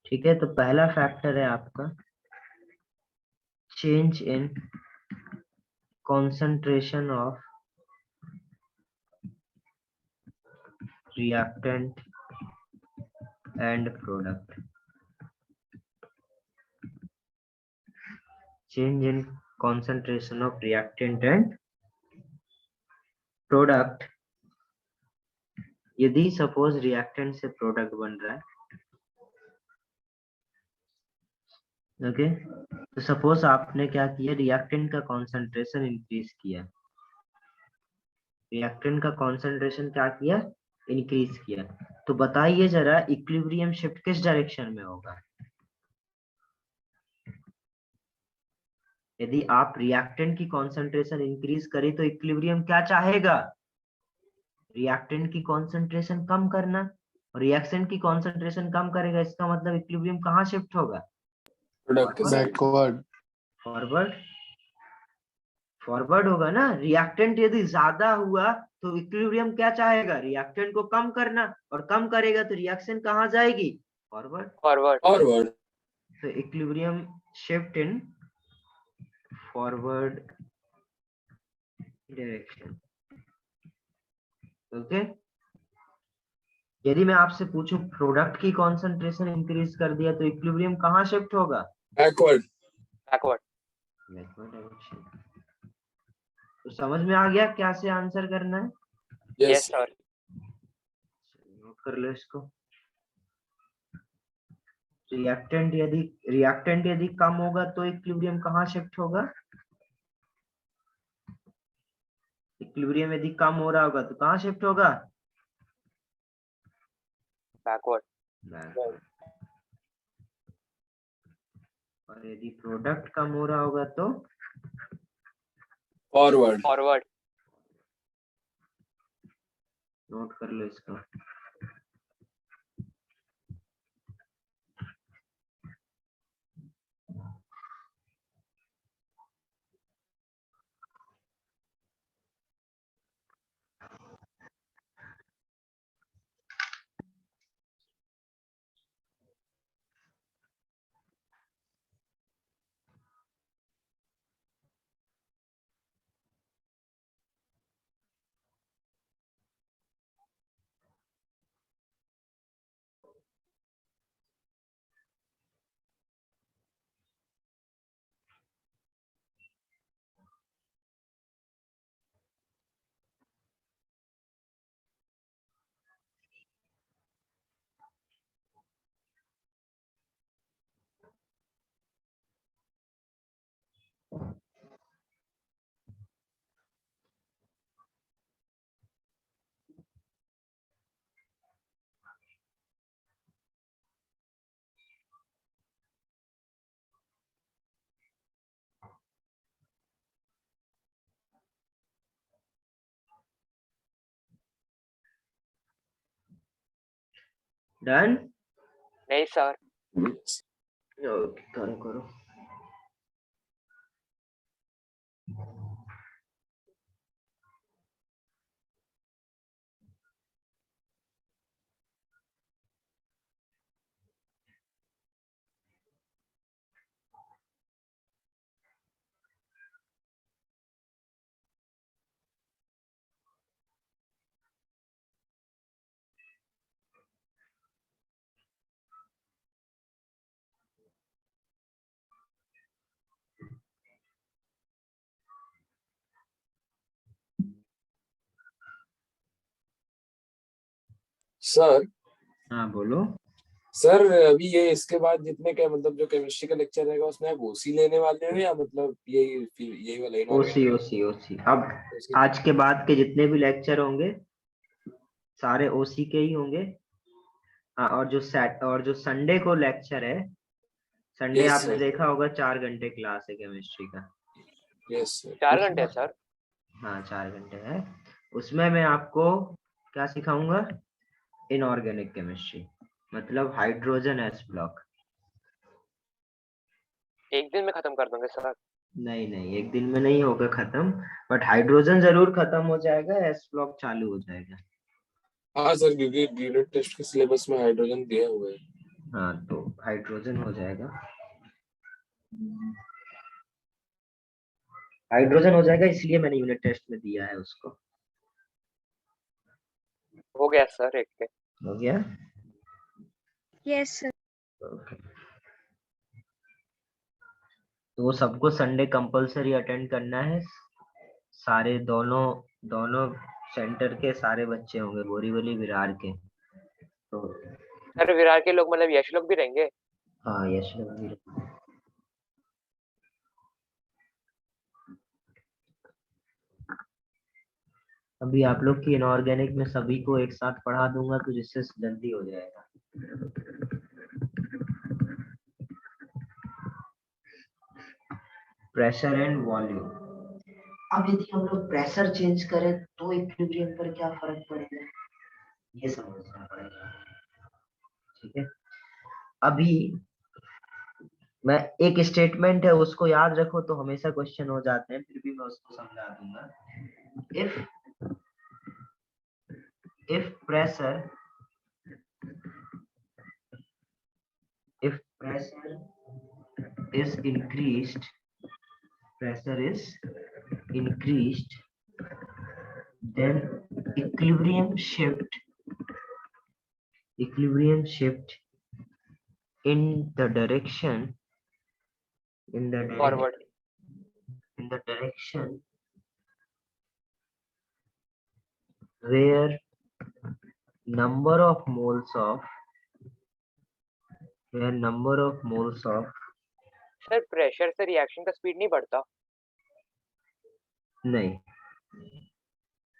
ठीक है, तो पहला फैक्टर है आपका change in concentration of reactant and product. Change in concentration of reactant and product. यदि suppose reactant से product बन रहा है, ओके, तो सपोज आपने क्या किया, रिएक्टेंट का कॉन्सेंट्रेशन इंक्रीज किया, इंक्रीज किया, तो बताइए जरा इक्विलिब्रियम शिफ्ट किस डायरेक्शन में होगा। यदि आप रिएक्टेंट की कॉन्सेंट्रेशन इंक्रीज करें तो इक्विलिब्रियम क्या चाहेगा, रिएक्टेंट की कॉन्सेंट्रेशन कम करना, और रिएक्शन की कॉन्सेंट्रेशन कम करेगा, इसका मतलब इक्विलिब्रियम कहाँ शिफ्ट होगा? प्रोडक्ट के साथ backward, फॉरवर्ड, फॉरवर्ड होगा ना। रिएक्टेंट यदि ज्यादा हुआ तो इक्विलिब्रियम क्या चाहेगा? रिएक्टेंट को कम करना, और कम करेगा तो रिएक्शन कहाँ जाएगी? फॉरवर्ड। फॉरवर्ड। फॉरवर्ड। तो equilibrium shift in forward direction. Okay, यदि मैं आपसे पूछूं प्रोडक्ट की कॉन्सेंट्रेशन इंक्रीज कर दिया तो इक्विलिब्रियम कहाँ शिफ्ट होगा? बैकवर्ड। बैकवर्ड। Backward direction. तो समझ में आ गया कैसे आंसर करना है? Yes yes sir. नोट कर लो इसको। रिएक्टेंट यदि कम होगा तो इक्विलिब्रियम कहाँ शिफ्ट होगा? इक्विलिब्रियम यदि कम हो रहा होगा तो कहाँ शिफ्ट होगा? बैकवर्ड। बैकवर्ड। और यदि प्रोडक्ट कम हो रहा होगा तो फॉरवर्ड। फॉरवर्ड। नोट कर लो इसको। डन? नहीं सर। ओके, करो करो। सर हाँ बोलो। सर अभी ये इसके बाद जितने के मतलब जो केमिस्ट्री का लेक्चर रहेगा उसमें आप ओसी लेने वाले हो या मतलब यही वाला ओसी ओसी ओसी। अब आज के बाद के जितने भी लेक्चर होंगे सारे ओसी के ही होंगे। हाँ, और जो संडे को लेक्चर है, संडे यस आपने सर। देखा होगा 4 घंटे क्लास है केमिस्ट्री का। Yes sir. 4 घंटे सर। हाँ 4 घंटे है। उसमें मैं आपको क्या सिखाऊंगा? इनऑर्गेनिक केमिस्ट्री, मतलब हाइड्रोजन एस ब्लॉक। एक दिन में खत्म कर दूंगे सर। नहीं नहीं, एक दिन में नहीं होगा खत्म, बट हाइड्रोजन जरूर खत्म हो जाएगा, एस ब्लॉक चालू हो जाएगा। हाँ सर, क्योंकि यूनिट टेस्ट के सिलेबस में हाइड्रोजन दिया हुआ है। हाँ तो हाइड्रोजन हो जाएगा, हाइड्रोजन हो जाएगा, इसलिए मैंने यूनिट टेस्ट में दिया है उसको। हो गया सर एक के। हो गया? Yes sir. ओके। तो वो सबको संडे कंपलसरी अटेंड करना है। सारे दोनों दोनों सेंटर के सारे बच्चे होंगे, बोरीवली विरार के। तो सर विरार के लोग मतलब यश लोग भी रहेंगे? हाँ यश लोग भी रहेंगे। अभी आप लोग की इनऑर्गेनिक में सभी को एक साथ पढ़ा दूंगा तो जिससे जल्दी हो जाएगा। Pressure and volume. अब यदि हम लोग प्रेशर चेंज करें तो इक्विलिब्रियम पर क्या फर्क पड़ेगा, ये समझना पड़ेगा। ठीक है, अभी मैं एक स्टेटमेंट है उसको याद रखो तो हमेशा क्वेश्चन हो जाते हैं, फिर भी मैं उसको समझा दूंगा। if pressure is increased, then equilibrium shift in the direction forward where number of moles of sir pressure से रिएक्शन का स्पीड नहीं बढ़ता? नहीं,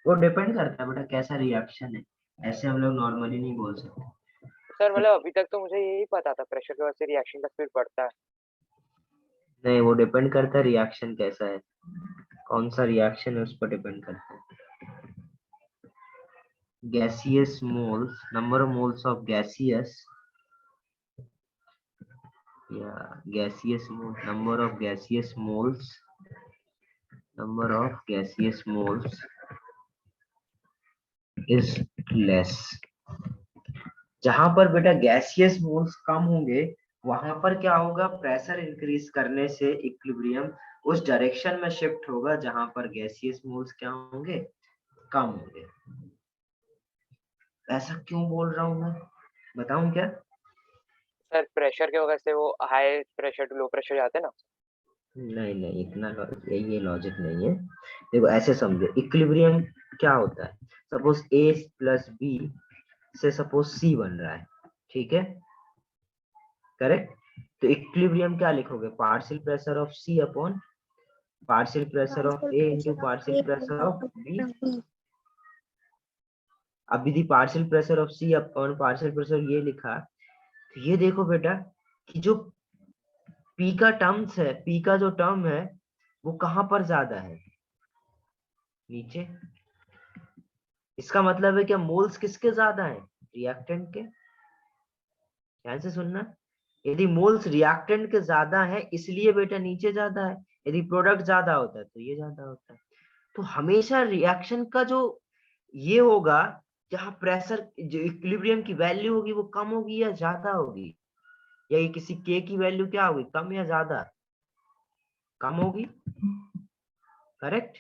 वो डिपेंड करता है बेटा कैसा रिएक्शन है, ऐसे हम लोग नॉर्मली नहीं बोल सकते। सर मतलब अभी तक तो मुझे यही पता था प्रेशर की वजह से रिएक्शन का स्पीड बढ़ता है। नहीं, वो डिपेंड करता है रिएक्शन कैसा है, कौन सा रिएक्शन है उस पर डिपेंड करता है। Gaseous moles, number of moles of gaseous number of gaseous moles is less। जहां पर बेटा गैसियस मोल्स कम होंगे वहां पर क्या होगा, प्रेशर इंक्रीज करने से इक्विलिब्रियम उस डायरेक्शन में शिफ्ट होगा जहां पर गैसियस मोल्स क्या होंगे, कम होंगे। ऐसा क्यों बोल रहा हूं मैं, बताऊं क्या? सर प्रेशर की वजह से वो high pressure to low pressure जाते हैं ना। नहीं, इतना ये लॉजिक नहीं है। देखो ऐसे समझो, इक्विलिब्रियम क्या होता है, सपोज A प्लस B से सपोज C बन रहा है, ठीक है, करेक्ट। तो इक्विलिब्रियम क्या लिखोगे, partial pressure of C upon partial pressure of A into partial pressure of B। अब यदि partial pressure of C upon partial pressure ये लिखा, तो ये देखो बेटा कि जो P का टर्म्स है, P का जो टर्म है वो कहां पर ज्यादा है, नीचे। इसका मतलब है क्या, मोल्स किसके ज्यादा है, रिएक्टेंट के। ध्यान से सुनना, यदि मोल्स रिएक्टेंट के ज्यादा है इसलिए बेटा नीचे ज्यादा है, यदि प्रोडक्ट ज्यादा होता है तो ये ज्यादा होता है। तो हमेशा रिएक्शन का जो ये होगा, जहां प्रेशर जो इक्विलिब्रियम की वैल्यू होगी वो कम होगी या ज्यादा होगी, या ये किसी के की वैल्यू क्या होगी, कम या ज्यादा, कम होगी, करेक्ट।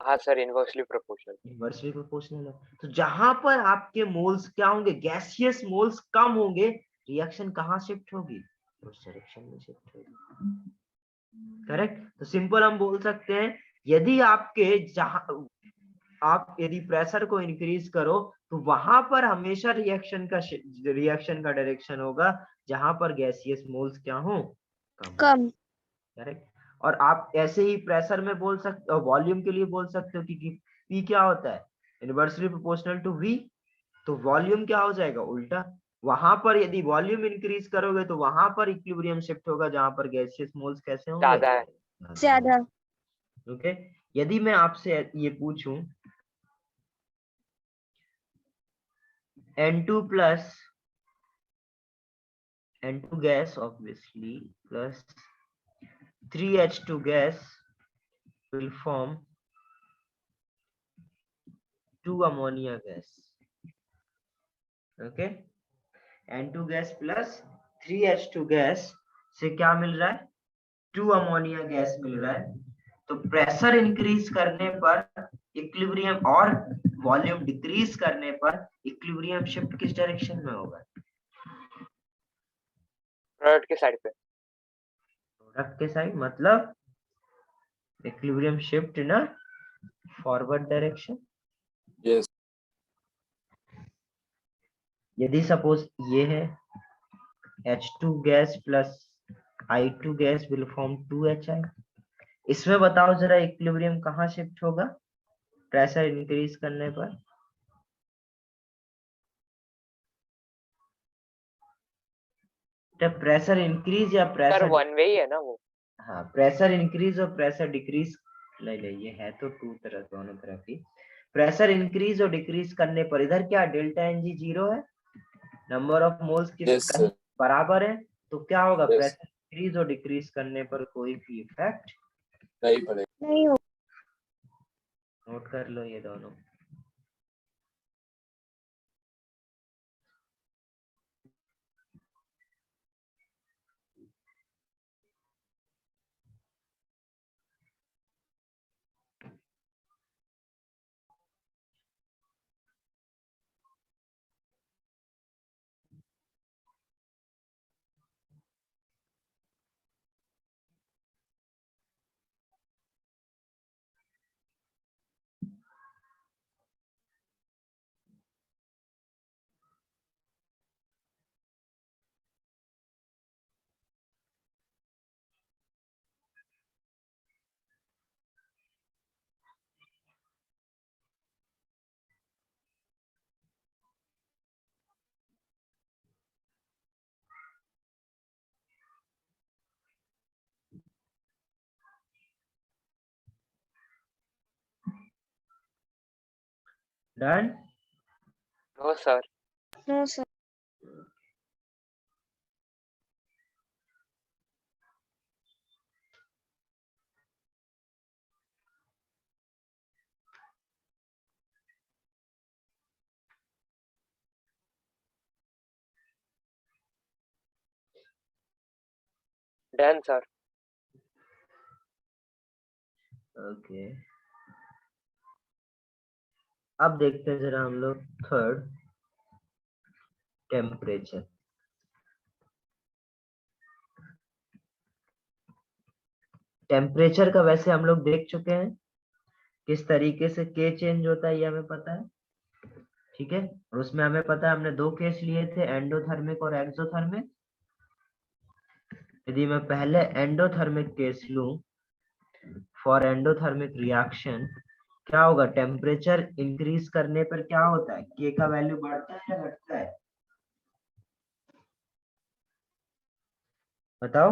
हाँ sir, inversely proportional. Inversely proportional है। तो जहां पर आपके मोल्स क्या होंगे, गैसियस मोल्स कम होंगे, रिएक्शन कहां शिफ्ट होगी, उस डायरेक्शन में शिफ्ट होगी, करेक्ट। तो सिंपल हम बोल सकते हैं, यदि आपके जहां आप यदि प्रेशर को इंक्रीज करो तो वहां पर हमेशा रिएक्शन का डायरेक्शन होगा जहां पर गैसियस मोल्स क्या हो, कम। करेक्ट। और आप ऐसे ही प्रेशर में बोल सकते हो, वॉल्यूम के लिए बोल सकते हो कि P क्या होता है, इनवर्सली प्रोपोर्शनल टू V। तो वॉल्यूम क्या हो जाएगा, उल्टा। वहां पर यदि वॉल्यूम इंक्रीज करोगे तो वहां पर इक्विलिब्रियम शिफ्ट होगा जहां पर गैसियस मोल्स कैसे होंगे, ज्यादा है। ज्यादा। ओके। यदि मैं आपसे ये पूछूं N2 plus N2 gas obviously plus 3H2 gas will form 2 ammonia gas, okay। N2 gas plus 3H2 gas से क्या मिल रहा है, 2 अमोनिया गैस मिल रहा है। तो प्रेशर इंक्रीज करने पर इक्विलिब्रियम और वॉल्यूम डिक्रीज करने पर इक्विलिब्रियम शिफ्ट किस डायरेक्शन में होगा, प्रोडक्ट के साइड पे। प्रोडक्ट के साइड, मतलब equilibrium shift in forward direction. Yes. यदि सपोज ये है H2 gas plus I2 gas will form 2HI, इसमें बताओ जरा इक्विलिब्रियम कहाँ शिफ्ट होगा प्रेशर इंक्रीज करने पर, प्रेशर इंक्रीज या सर प्रेशर, वन वे ही है ना वो। हाँ प्रेशर इंक्रीज और प्रेशर डिक्रीज नहीं ये है तो टू तरफ, दोनों तरफ ही। प्रेशर इंक्रीज और डिक्रीज करने पर इधर क्या डेल्टा एनजी 0 है, नंबर ऑफ मोल्स किस यस सर, बराबर है, तो क्या होगा यस प्रेशर इंक्रीज और डिक्रीज करने पर कोई भी इफेक्ट नहीं पड़ेगा। नहीं हो। नोट कर लो ये दोनों। Done. No sir. No sir. Done sir. Okay, अब देखते हैं जरा हम लोग थर्ड, टेम्परेचर। टेम्परेचर का वैसे हम लोग देख चुके हैं, किस तरीके से के चेंज होता है ये हमें पता है, ठीक है। और उसमें हमें पता है हमने दो केस लिए थे, एंडोथर्मिक और एक्सोथर्मिक। यदि मैं पहले एंडोथर्मिक केस लूं, फॉर एंडोथर्मिक रिएक्शन क्या होगा, टेम्परेचर इंक्रीज करने पर क्या होता है, के का वैल्यू बढ़ता है या घटता है, बताओ।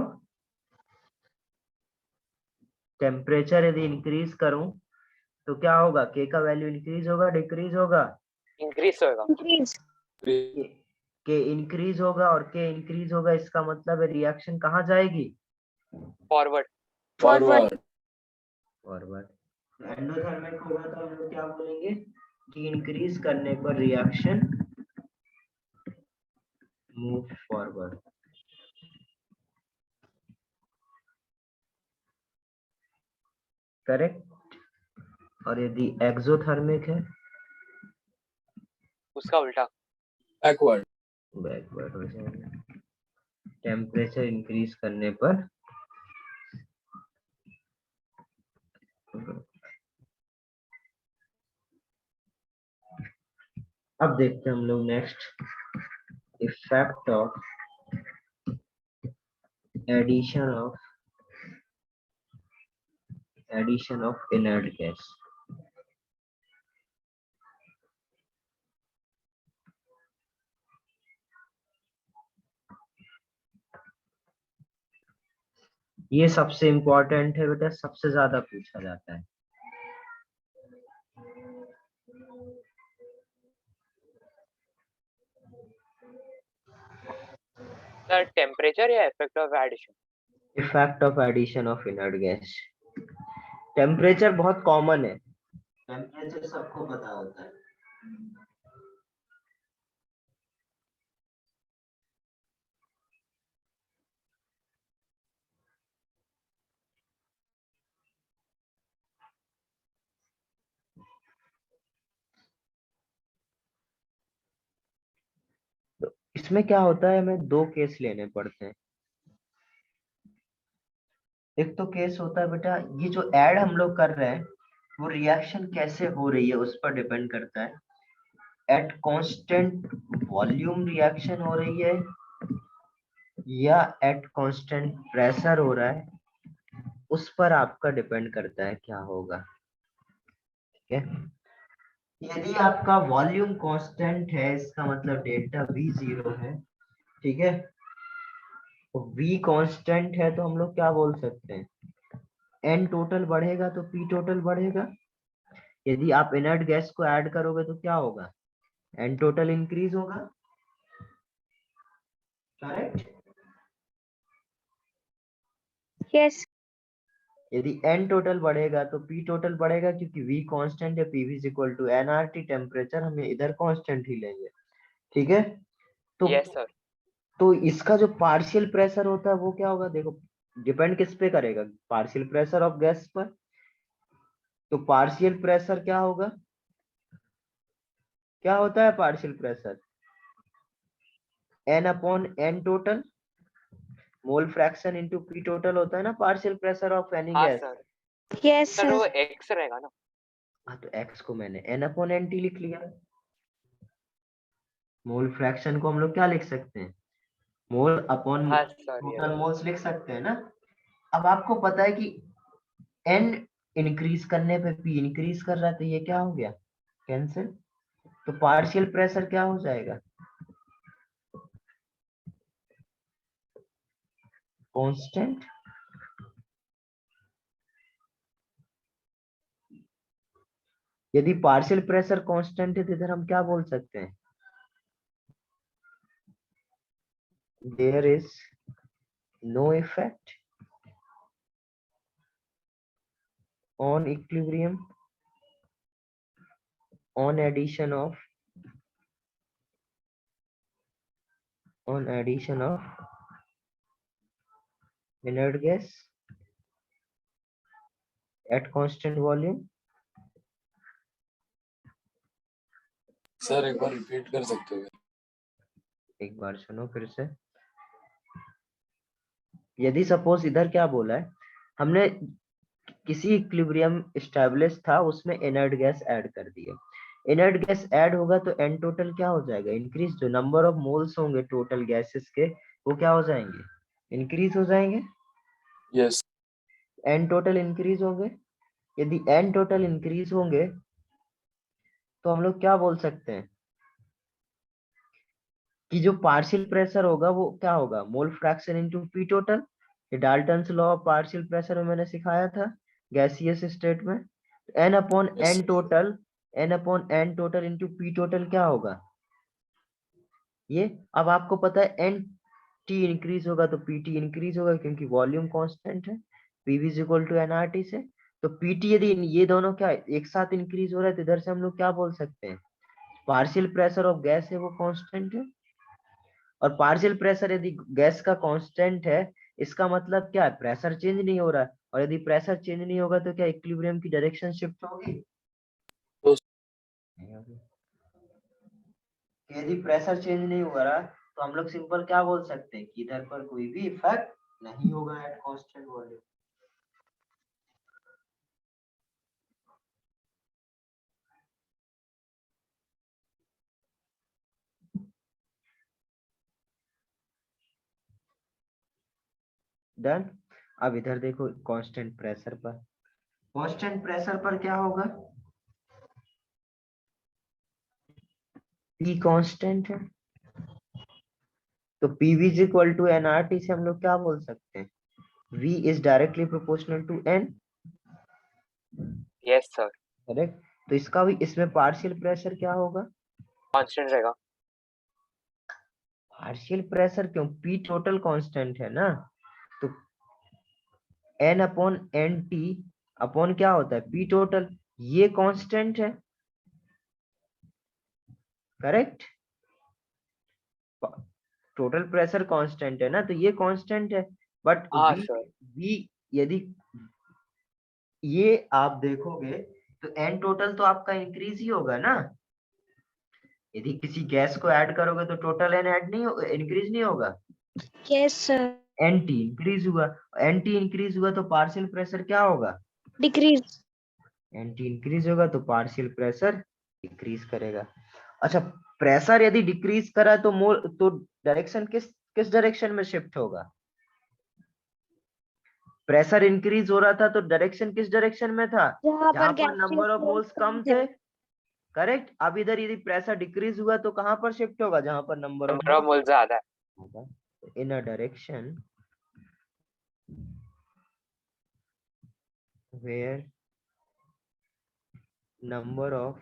टेम्परेचर यदि इंक्रीज करूं तो क्या होगा, के का वैल्यू इंक्रीज होगा डिक्रीज होगा, इंक्रीज होगा। इंक्रीज। के इंक्रीज होगा, और के इंक्रीज होगा इसका मतलब है रिएक्शन कहाँ जाएगी, फॉरवर्ड। फॉरवर्ड। फॉरवर्ड। एंडोथर्मिक होगा तो हम लोग क्या बोलेंगे कि इंक्रीज करने पर रिएक्शन मूव फॉरवर्ड। करेक्ट। और यदि एक्सोथर्मिक है, उसका उल्टा। बैकवर्ड। बैकवर्ड हो जाएगा। टेम्परेचर इंक्रीज करने पर अब देखते हैं हम लोग next, effect of addition of inert gas. ये सबसे इंपॉर्टेंट है बेटा, सबसे ज्यादा पूछा जाता है। सर टेम्परेचर या effect of addition? Effect of addition of inert gas. Temperature बहुत कॉमन है, टेम्परेचर सबको पता होता है। तो इसमें क्या होता है, हमें दो केस लेने पड़ते हैं। एक तो केस होता है बेटा, ये जो ऐड हम लोग कर रहे हैं वो रिएक्शन कैसे हो रही है उस पर डिपेंड करता है। एट कांस्टेंट वॉल्यूम रिएक्शन हो रही है या एट कांस्टेंट प्रेशर हो रहा है, उस पर आपका डिपेंड करता है क्या होगा, ठीक है। यदि आपका वॉल्यूम कांस्टेंट है, इसका मतलब डेल्टा V 0 है, ठीक है। तो V कांस्टेंट है तो हम लोग क्या बोल सकते हैं, एन टोटल बढ़ेगा तो पी टोटल बढ़ेगा। यदि आप इनर्ट गैस को ऐड करोगे तो क्या होगा, एन टोटल इंक्रीज होगा, करेक्ट। यस यदि एन टोटल बढ़ेगा तो पी टोटल बढ़ेगा, क्योंकि वी कांस्टेंट है, PV is equal to NRT temperature, हमें इधर कांस्टेंट ही लेंगे, ठीक है। तो यस सर। तो इसका जो पार्शियल प्रेशर होता है वो क्या होगा, देखो डिपेंड किस पे करेगा, पार्शियल प्रेशर ऑफ गैस पर। तो पार्शियल प्रेशर क्या होगा, क्या होता है partial pressure, N upon N total mole fraction into P total होता है ना पार्शियल प्रेशर ऑफ एनी हाँ गैस। सर। यस सर वो सर एक्स रहेगा ना? हाँ तो एक्स को मैंने एन अपॉन एन टी लिख लिया। मोल फ्रैक्शन को हम लोग क्या लिख सकते हैं, मोल अपॉन हाँ सर। टोटल मोल्स लिख सकते हैं ना। अब आपको पता है कि एन इंक्रीज करने पे पी इंक्रीज कर रहा है, तो ये क्या हो गया, कैंसिल। तो पार्शियल प्रेशर क्या हो जाएगा, कांस्टेंट। यदि पार्शियल प्रेशर कांस्टेंट है तो इधर हम क्या बोल सकते हैं, there is no effect on equilibrium on addition of inert gas at constant volume। Sir एक बार रिपीट कर सकते हो? एक बार सुनो फिर से। यदि सपोज इधर क्या बोला है, हमने किसी इक्विलिब्रियम स्टैब्लिश था, उसमें इनर्ट गैस ऐड कर दिए, इनर्ट गैस ऐड होगा तो एन टोटल क्या हो जाएगा, इंक्रीज। जो नंबर ऑफ मोल्स होंगे टोटल गैसेस के वो क्या हो जाएंगे, इंक्रीज हो जाएंगे, यस। एन टोटल इंक्रीज होंगे। यदि एन टोटल इंक्रीज होंगे तो हम लोग क्या बोल सकते हैं कि जो पार्शियल प्रेशर होगा वो क्या होगा, mole fraction into P total. ये Dalton's law of partial pressure में मैंने सिखाया था गैसियस स्टेट में। N upon Yes, N sir. Total, N upon N total into P total क्या होगा ये। अब आपको पता है एन टी इंक्रीज होगा तो पी टी इंक्रीज होगा, क्योंकि वॉल्यूम कांस्टेंट है, PV is equal to NRT से। तो पीटी यदि ये दोनों क्या एक साथ इंक्रीज हो रहा है तो इधर से हम लोग क्या बोल सकते हैं, पार्शियल प्रेशर ऑफ गैस है वो कांस्टेंट है। और पार्शियल प्रेशर यदि गैस का कांस्टेंट है, इसका मतलब क्या है, प्रेशर चेंज नहीं हो रहा है। और यदि प्रेशर चेंज नहीं होगा तो क्या इक्विलिब्रियम की डायरेक्शन शिफ्ट होगी, तो यदि प्रेशर चेंज नहीं हो रहा तो हम लोग सिंपल क्या बोल सकते हैं कि इधर पर कोई भी इफेक्ट नहीं होगा एट कांस्टेंट वॉल्यूम। डन। अब इधर देखो कांस्टेंट प्रेशर पर, कांस्टेंट प्रेशर पर क्या होगा, P कांस्टेंट है तो PV is equal to nRT से हम लोग क्या बोल सकते हैं, V is directly proportional to N, yes sir. Correct. तो इसका भी इसमें पार्शियल प्रेशर क्या होगा, कांस्टेंट रहेगा। पार्शियल प्रेशर क्यों, P टोटल कांस्टेंट है ना, तो N upon N T upon क्या होता है P टोटल, ये कांस्टेंट है, करेक्ट। टोटल प्रेशर कांस्टेंट है ना, तो ये कांस्टेंट है। बट हाँ V सर। V यदि ये आप देखोगे तो एन टोटल तो आपका इंक्रीज ही होगा ना। यदि किसी गैस को ऐड करोगे तो टोटल एन ऐड नहीं इंक्रीज नहीं होगा, yes sir N T increase हुआ, एन टी इंक्रीज हुआ तो पार्शियल प्रेशर क्या होगा, डिक्रीज एन टी इंक्रीज होगा तो पार्शियल प्रेशर डिक्रीज करेगा। अच्छा, प्रेशर यदि डिक्रीज करा तो मोल तो डायरेक्शन किस डायरेक्शन में शिफ्ट होगा, प्रेशर इंक्रीज हो रहा था तो डायरेक्शन किस डायरेक्शन में था, जहाँ जहां पर पर नंबर ऑफ गैसियस मोल्स कम थे, करेक्ट। अब इधर यदि प्रेशर डिक्रीज हुआ तो कहां पर शिफ्ट होगा, जहां पर number of number of mole ज्यादा है। होगा, in a direction where number of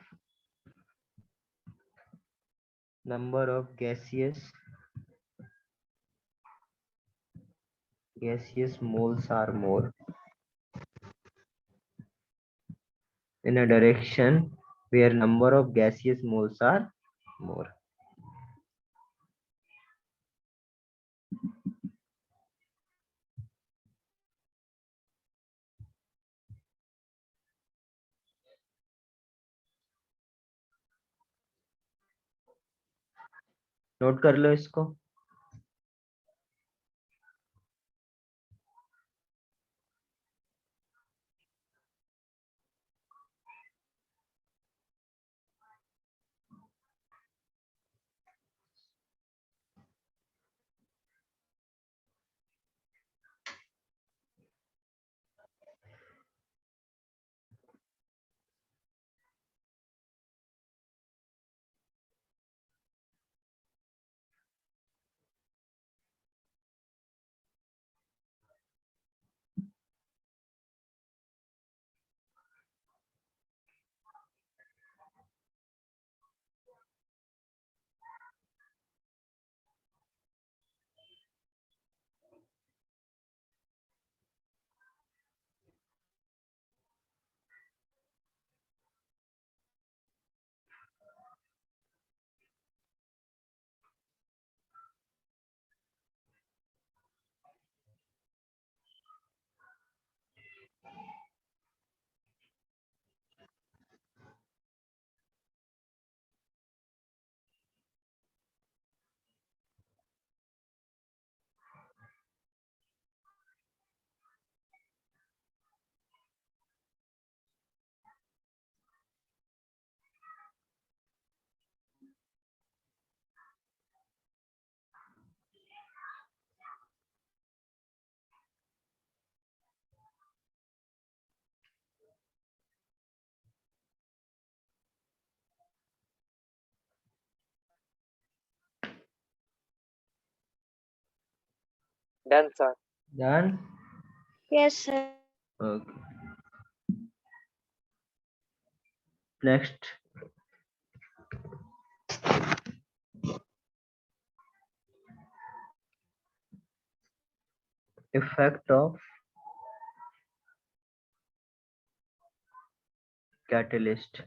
gaseous moles are more in a direction where number of gaseous moles are more. Note कर लो इसको। Done, sir. Done? Yes, sir. Okay. Next. Effect of catalyst.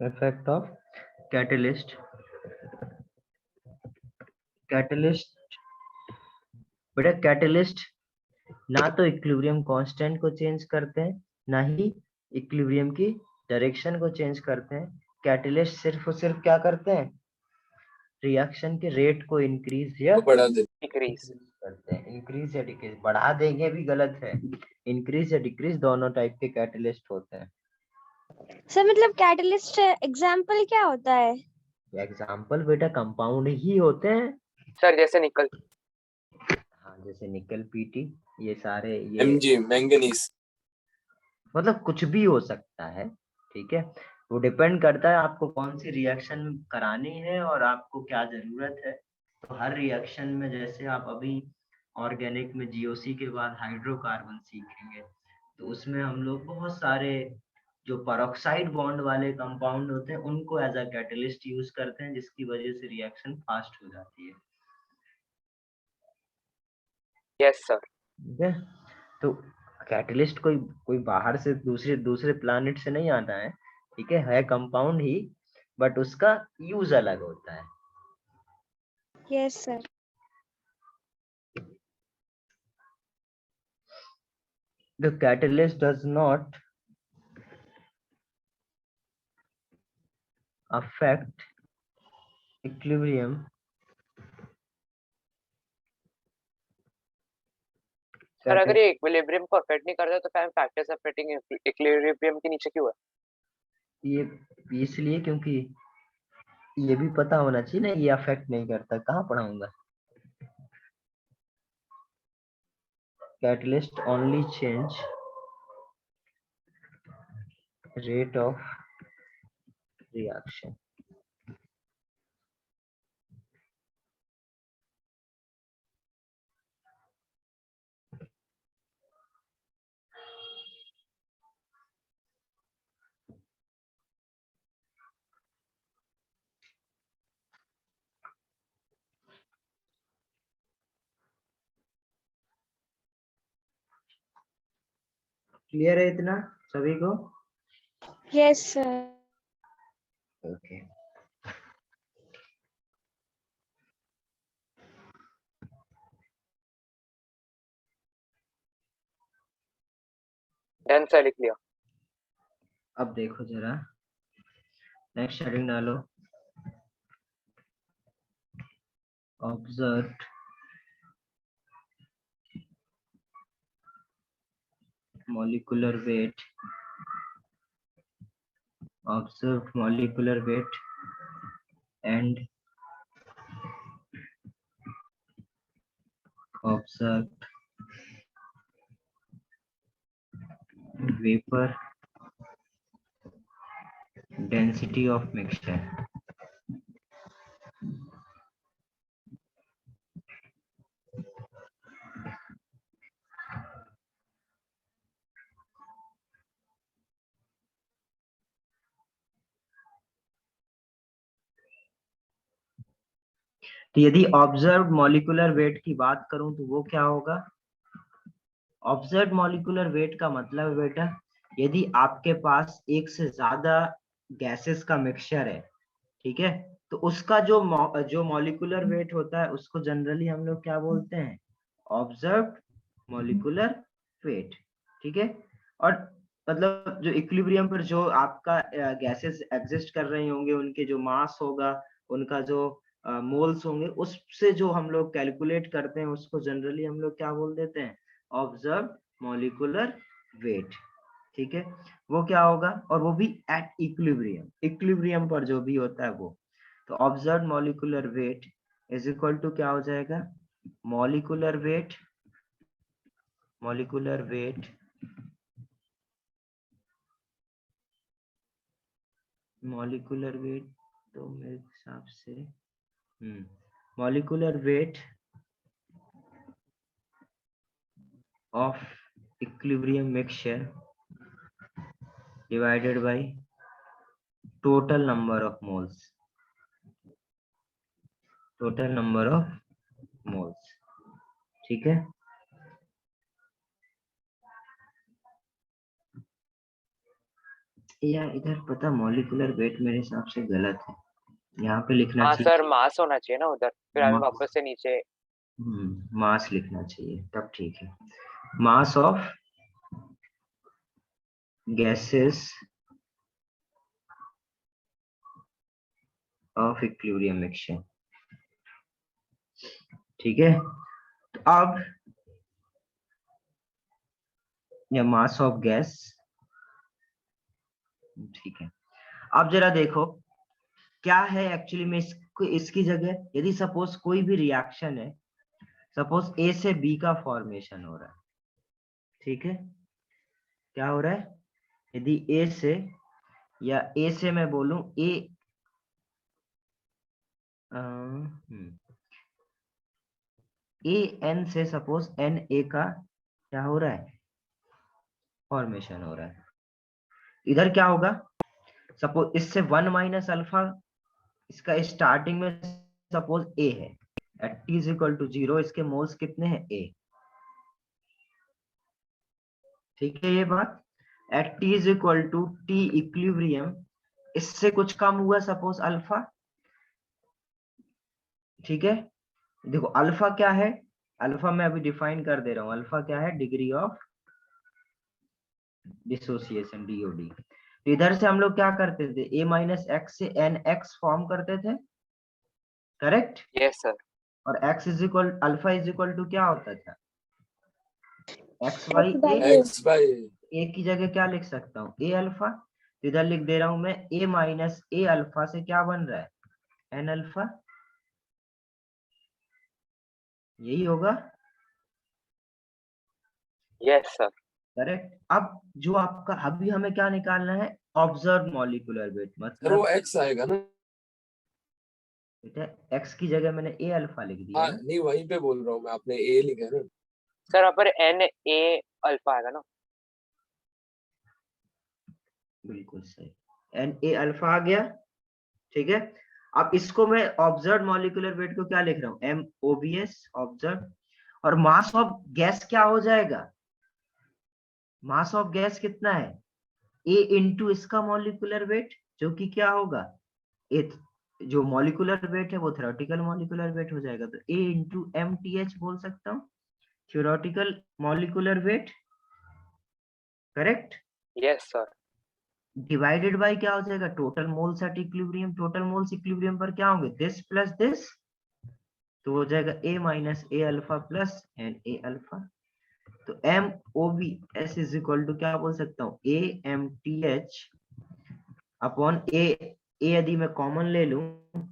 Effect of catalyst. Catalyst. बेटा catalyst ना तो equilibrium constant को change करते हैं ना ही equilibrium की डायरेक्शन को चेंज करते हैं। कैटलिस्ट सिर्फ और सिर्फ क्या करते हैं, रिएक्शन के रेट को इंक्रीज या बढ़ा दे। Decrease. करते हैं। इंक्रीज या डिक्रीज, बढ़ा देंगे भी गलत है। इंक्रीज या डिक्रीज दोनों टाइप के कैटलिस्ट होते हैं। सर मतलब कैटलिस्ट एग्जाम्पल क्या होता है? एग्जाम्पल बेटा कंपाउंड ही होते हैं। Sir, जैसे निकल। हाँ जैसे निकल, पीटी, ये सारे ये एमजी मैंगनीज, मतलब कुछ भी हो सकता है। ठीक है, वो डिपेंड करता है आपको कौन सी रिएक्शन करानी है और आपको क्या जरूरत है। तो हर रिएक्शन में जैसे आप अभी ऑर्गेनिक में जीओसी के बाद हाइड्रोकार्बन सीखेंगे, तो उसमें हम लोग बहुत सारे जो पेरोक्साइड बॉन्ड वाले कंपाउंड होते हैं उनको एज अ कैटलिस्ट यूज करते हैं, जिसकी वजह से रिएक्शन फास्ट हो जाती है। Yes, sir. ठीक है, तो कैटलिस्ट कोई बाहर से दूसरे प्लैनेट से नहीं आता है। ठीक है कंपाउंड ही, बट उसका यूज अलग होता है। Yes sir. The catalyst does not affect equilibrium sir अगर ये इक्विलिब्रियम को अफेक्ट नहीं करता तो फिर फैक्टर्स अफेक्टिंग इक्विलिब्रियम के नीचे क्यों है? ये इसलिए क्योंकि ये भी पता होना चाहिए ना, ये अफेक्ट नहीं करता। कहाँ पढ़ाऊंगा? Catalyst only change rate of reaction. Clear है इतना सभी को? Yes sir. Okay done sir, लिख लिया। अब देखो जरा नेक्स्ट हेडिंग डालो। Observe molecular weight, observed molecular weight and observed vapor density of mixture. तो यदि ऑब्जर्व मॉलिक्यूलर वेट की बात करूं तो वो क्या होगा? ऑब्जर्व मॉलिक्यूलर वेट का मतलब है बेटा, यदि आपके पास एक से ज्यादा गैसेस का मिक्सचर है, ठीक है, तो उसका जो मॉलिक्यूलर वेट होता है उसको जनरली हम लोग क्या बोलते हैं? ऑब्जर्व मॉलिक्यूलर वेट, ठीक है। और मतलब जो इक्विलिब्रियम पर जो आपका गैसेस एग्जिस्ट कर रही होंगे, उनके जो मास होगा, उनका जो मोल्स होंगे, उससे जो हम लोग कैलकुलेट करते हैं उसको जनरली हम लोग क्या बोल देते हैं? ऑब्जर्व मॉलिक्यूलर वेट, ठीक है। वो क्या होगा? और वो भी एट इक्विलिब्रियम, इक्विलिब्रियम पर जो भी होता है वो। तो observe molecular weight is equal to क्या हो जाएगा? मॉलिक्यूलर वेट तो मेरे हिसाब से molecular weight of equilibrium mixture divided by total number of moles, ठीक है। यार इधर पता मॉलिक्यूलर वेट मेरे हिसाब से गलत है, यहाँ पे लिखना हाँ चाहिए सर, मास होना चाहिए ना उधर, फिर हमें मास। वापस से नीचे। मास लिखना चाहिए तब ठीक है। Mass of gases of equilibrium mixture, ठीक है। तो अब या मास ऑफ गैस, ठीक है। अब जरा देखो क्या है एक्चुअली में इसकी जगह, यदि सपोज कोई भी रिएक्शन है, सपोज ए से बी का फॉर्मेशन हो रहा है, ठीक है। क्या हो रहा है? यदि ए से, या ए से मैं बोलूं ए एन से, सपोज एन ए का क्या हो रहा है? फॉर्मेशन हो रहा है। इधर क्या होगा? सपोज इससे 1 माइनस अल्फा, इसका स्टार्टिंग में सपोज ए है, at T is equal to 0, इसके मोल्स कितने हैं? ए, ठीक है। ये बात at T is equal to T equilibrium, इससे कुछ कम हुआ सपोज अल्फा, ठीक है। देखो अल्फा क्या है? अल्फा मैं अभी डिफाइन कर दे रहा हूं। अल्फा क्या है? Degree of dissociation, DOD. तो इधर से हम लोग क्या करते थे? ए माइनस एक्स से एन एक्स फॉर्म करते थे, करेक्ट? Yes sir. और X is equal, alpha is equal to क्या होता था? X by A. X by A की जगह क्या लिख सकता हूँ? A alpha. तो इधर लिख दे रहा हूं मैं ए माइनस ए अल्फा से क्या बन रहा है? एन अल्फा, यही होगा, यस सर। करेक्ट। अब जो आपका अभी हमें क्या निकालना है? ऑब्जर्व मॉलिक्यूलर वेट, सर मतलब वो एक्स आएगा ना? बेटा एक्स की जगह मैंने ए अल्फा लिख दिया हाँ ना। नहीं, वहीं पे बोल रहा हूँ मैं, आपने ए लिखा है ना? सर वहाँ पर एन ए अल्फा आएगा ना? बिल्कुल सही, एन ए अल्फा आ गया, ठीक है। अब इसको मैं ऑब्जर्व मॉलिक्यूलर वेट को क्या लिख रहा हूँ? M O B S, observe. और मास ऑफ गैस क्या हो जाएगा? मास ऑफ गैस कितना है, ए इंटू इसका मॉलिक्यूलर वेट, जो कि क्या होगा, ए जो मॉलिक्यूलर वेट है वो थ्योरेटिकल मॉलिक्यूलर वेट हो जाएगा, तो A into M T H बोल सकता हूँ, theoretical molecular weight, correct, yes sir. Divided by क्या हो जाएगा, total moles at equilibrium, total moles equilibrium पर क्या होंगे, दिस प्लस दिस, तो हो जाएगा A minus A alpha plus N A alpha. तो M O B S is equal to क्या बोल सकता हूँ, A M T H upon A, A यदि मैं कॉमन ले लूं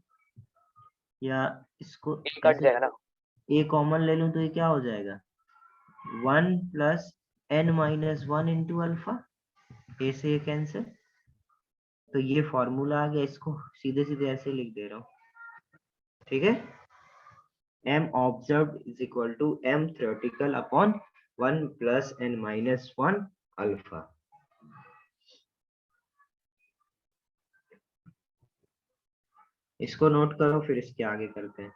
या इसको ए कट जाएगा ना। ए कॉमन ले लूं तो ये क्या हो जाएगा, 1 plus N minus 1 into alpha, A से ये कैंसिल, तो ये फॉर्मूला आ गया, इसको सीधे सीधे ऐसे लिख दे रहा हूँ, ठीक है, m observed is equal to m theoretical upon 1 plus n minus 1 alpha। इसको नोट करो, फिर इसके आगे करते हैं।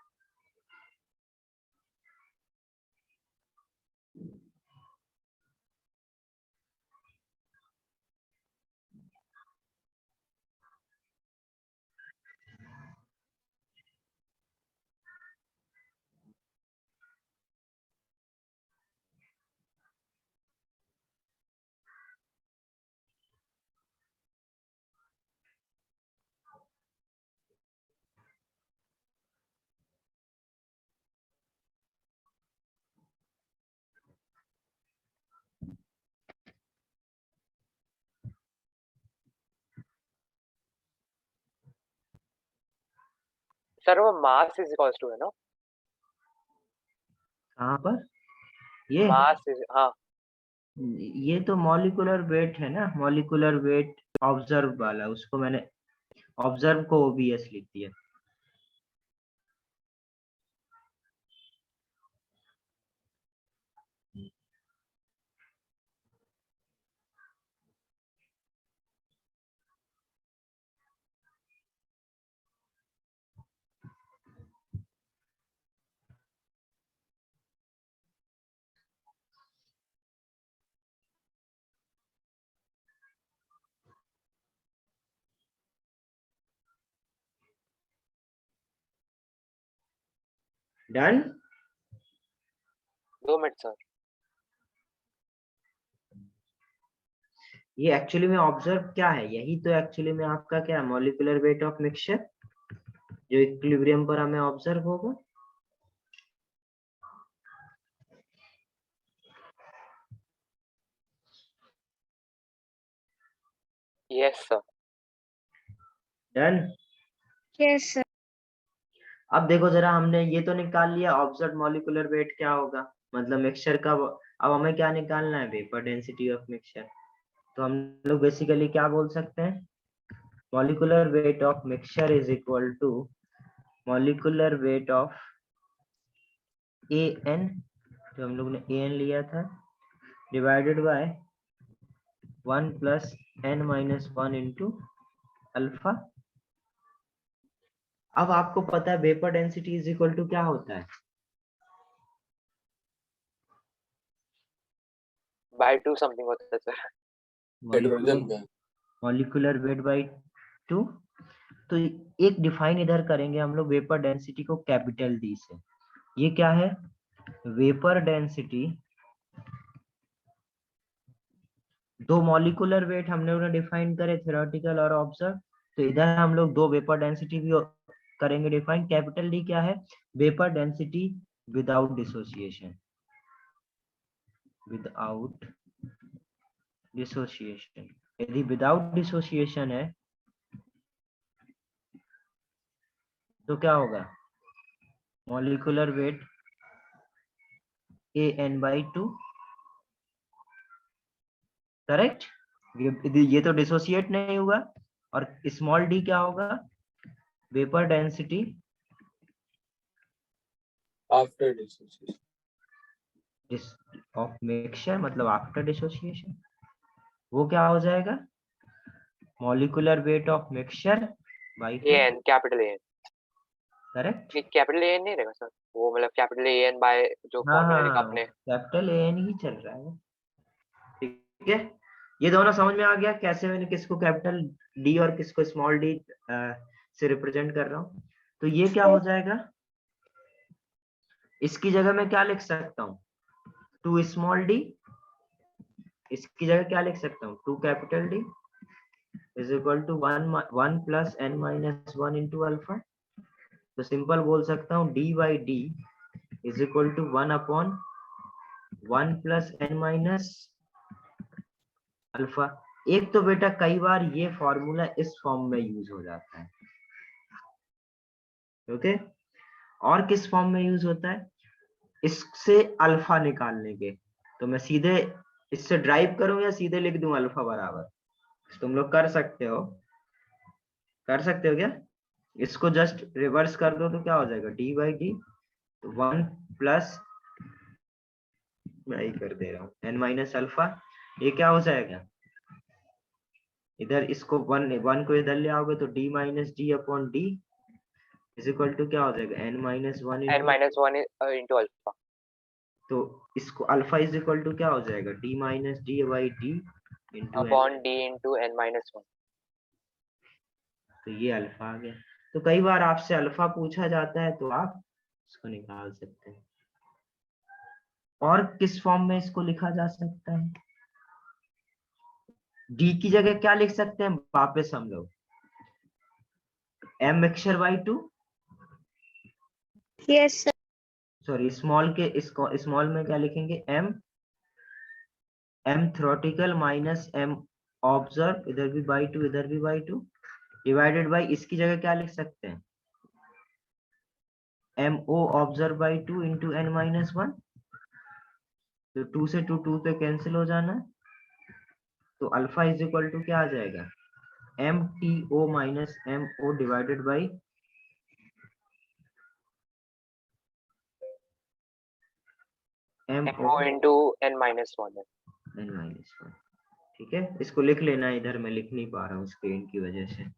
सर वो मास इज इक्वल्स टू है ना, कहाँ पर ये, मास इज, हाँ ये तो मॉलिक्यूलर वेट है ना, मॉलिक्यूलर वेट ऑब्जर्व वाला, उसको मैंने ऑब्जर्व को ओबीएस लिख दिया। Done, 2 minute sir. ये एक्चुअली में ऑब्जर्व क्या है, यही तो एक्चुअली में आपका क्या, मॉलिक्यूलर वेट ऑफ मिक्सचर जो इक्विलिब्रियम पर हमें ऑब्जर्व होगा। Yes sir. Done, yes sir. अब देखो जरा, हमने ये तो निकाल लिया ऑब्जर्व मॉलिक्यूलर वेट क्या होगा, मतलब मिक्सचर का, अब हमें क्या निकालना है, वेपर डेंसिटी ऑफ मिक्सचर। तो हम लोग बेसिकली क्या बोल सकते हैं, molecular weight of mixture is equal to molecular weight of A N, जो हम लोग ने ए एन लिया था, divided by 1 plus N minus 1 into alpha. अब आपको पता है vapour density is equal to क्या होता है, बाय 2 समथिंग होता है सर। हाइड्रोजन का मॉलिक्यूलर वेट बाई 2। तो एक डिफाइन इधर करेंगे हम लोग वेपर डेंसिटी को कैपिटल डी से, ये क्या है, वेपर डेंसिटी, दो मॉलिक्यूलर वेट हम लोग ने डिफाइन करे, थ्योरेटिकल और ऑब्जर्व, तो इधर हम लोग दो वेपर डेंसिटी भी करेंगे डिफाइन। कैपिटल डी क्या है, vapour density without dissociation, without dissociation, यदि विदाउट डिसोसिएशन है तो क्या होगा, molecular weight A N by 2, correct, ये तो डिसोसिएट नहीं हुआ। और स्मॉल डी क्या होगा, vapour density after dissociation of mixture, मतलब आफ्टर डिसोसिएशन, वो क्या हो जाएगा, molecular weight of mixture by 2, N, capital N. Correct. ये कैपिटल एन नहीं रहेगा सर, वो मतलब कैपिटल एन बाय जो हाँ फॉर्मूला लिखा हाँ, आपने। कैपिटल ए एन ही चल रहा है, ठीक ठीक है, ये दोनों समझ में आ गया कैसे मैंने किसको कैपिटल डी और किसको स्मॉल डी से रिप्रेजेंट कर रहा हूँ। तो ये क्या हो जाएगा, इसकी जगह मैं क्या लिख सकता हूँ, 2 स्मॉल डी, इसकी जगह क्या लिख सकता हूँ, 2 capital D is equal to 1 plus n minus 1 into alpha. तो सिंपल बोल सकता हूँ D by D is equal to 1 upon 1 plus n minus alpha. एक तो बेटा कई बार ये फॉर्मूला इस फॉर्म में यूज हो जाता है, ओके, और किस फॉर्म में यूज होता है, इससे अल्फा निकालने के। तो मैं सीधे इससे ड्राइव करूं या सीधे लिख दूं अल्फा बराबर, तुम लोग कर सकते हो क्या, इसको जस्ट रिवर्स कर दो तो क्या हो जाएगा, डी बाई डी, तो 1 प्लस, मैं ही कर दे रहा हूँ, n माइनस अल्फा, ये क्या हो जाएगा, इधर इसको 1 को इधर ले आओगे तो d minus D upon D is equal to क्या हो जाएगा, n minus 1 n minus 1 into alpha. तो इसको अल्फा इज इक्वल टू क्या हो जाएगा, d minus D by D into upon d into n minus 1. तो ये अल्फा आ गया। तो कई बार आपसे अल्फा पूछा जाता है तो आप इसको निकाल सकते हैं। और किस फॉर्म में इसको लिखा जा सकता है, डी की जगह क्या लिख सकते हैं वापस हम लोग, m mixture by 2, yes sir. Sorry small के इसको स्मॉल में क्या लिखेंगे, m theoretical minus m observe, इधर भी बाई 2 इधर भी बाई 2, डिवाइडेड बाई इसकी जगह क्या लिख सकते हैं, mo observe by 2 into n minus 1, तो 2 से 2 पे कैंसिल हो जाना, तो अल्फा इज इक्वल टू क्या आ जाएगा, mto minus mo divided by mo into n minus 1 है। n minus 1। ठीक है, इसको लिख लेना, इधर मैं लिख नहीं पा रहा हूँ स्क्रीन की वजह से।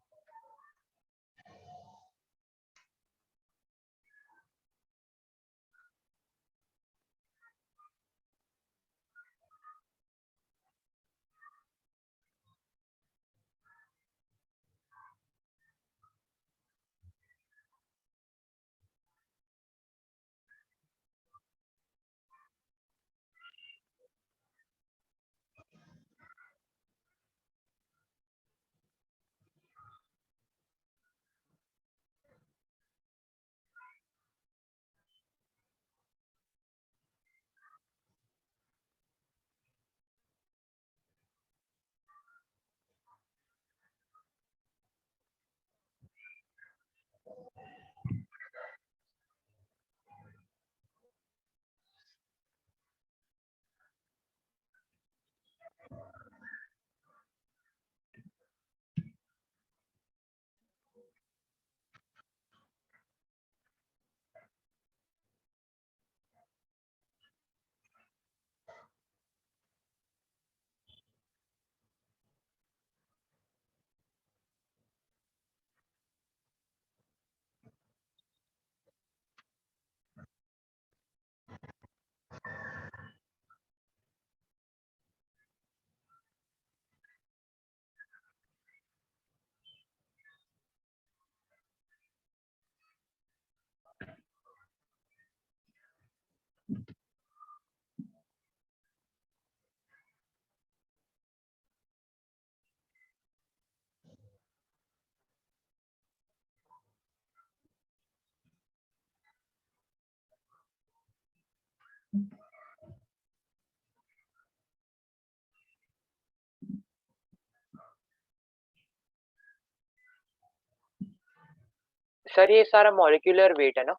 सर ये सारा मॉलिक्यूलर वेट है ना,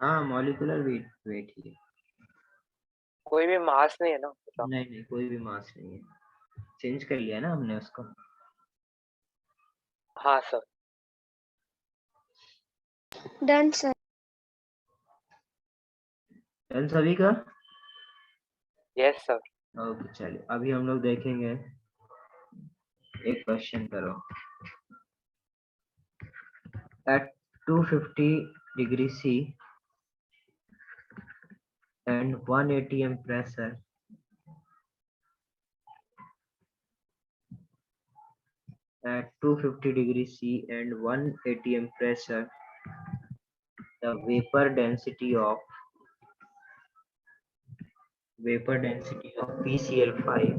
हाँ मॉलिक्यूलर वेट ही है, कोई भी मास नहीं है ना? नहीं नहीं कोई भी मास नहीं है, चेंज कर लिया ना हमने उसको। हाँ सर। Done sir. डन सभी का, यस सर। ओके चलिए अभी हम लोग देखेंगे, एक क्वेश्चन करो, at 250 degree C and 1 atm pressure, at 250 degree C and 1 atm pressure, the vapor density of PCl5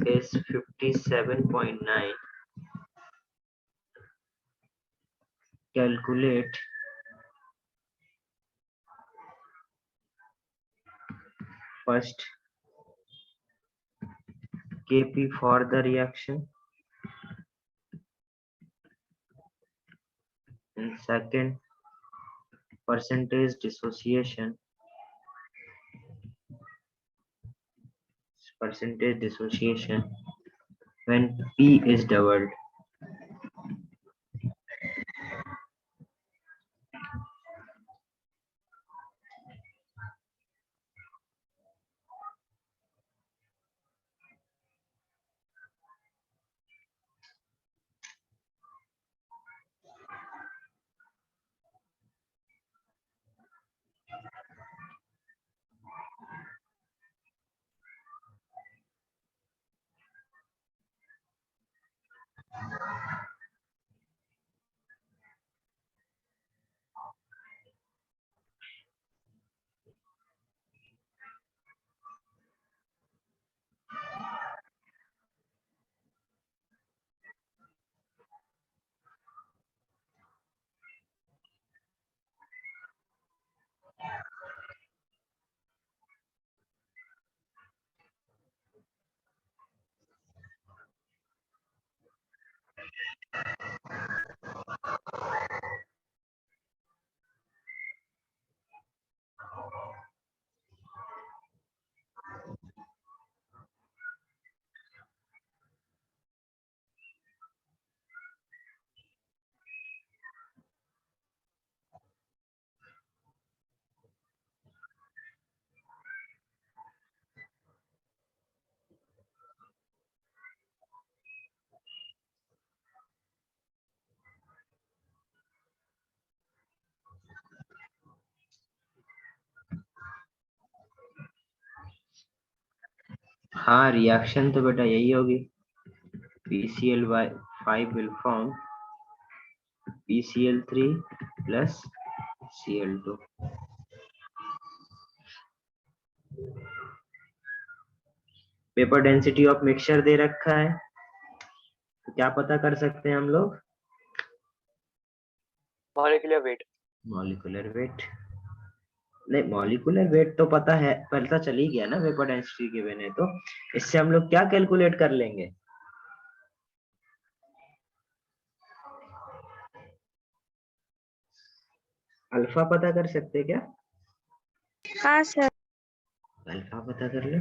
is 57.9. Calculate first Kp for the reaction and second percentage dissociation when P is doubled. हाँ reaction तो बेटा यही होगी, PCl5 will form PCl3 plus Cl2. Paper density of mixture दे रखा है, तो क्या पता कर सकते हैं हम लोग? Molecular weight. मॉलिक्यूलर वेट नहीं, मॉलिक्यूलर वेट तो पता है, पता चल ही गया ना वेपर डेंसिटी गिवन है, तो इससे हम लोग क्या कैलकुलेट कर लेंगे? अल्फा पता कर सकते हैं क्या? हाँ सर। अल्फा पता कर लो।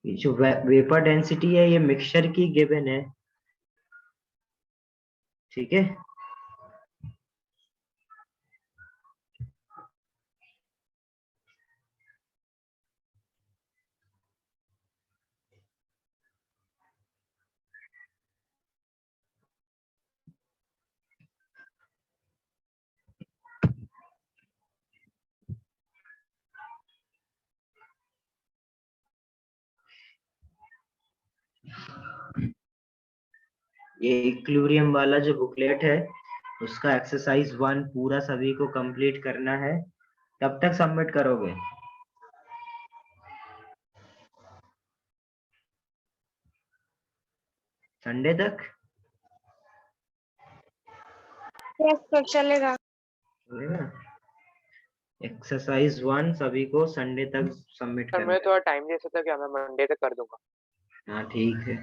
ये जो वेपर डेंसिटी है ये मिक्सचर की गिवन है, ठीक है। ये इक्विलिब्रियम वाला जो बुकलेट है उसका एक्सरसाइज 1 पूरा सभी को कंप्लीट करना है। कब तक सबमिट करोगे? संडे तक? यस सर चलेगा। एक्सरसाइज 1 सभी को संडे तक सबमिट सर करना मैं थोड़ा टाइम दे सकता क्या? मैं मंडे तक कर दूंगा। हाँ ठीक है।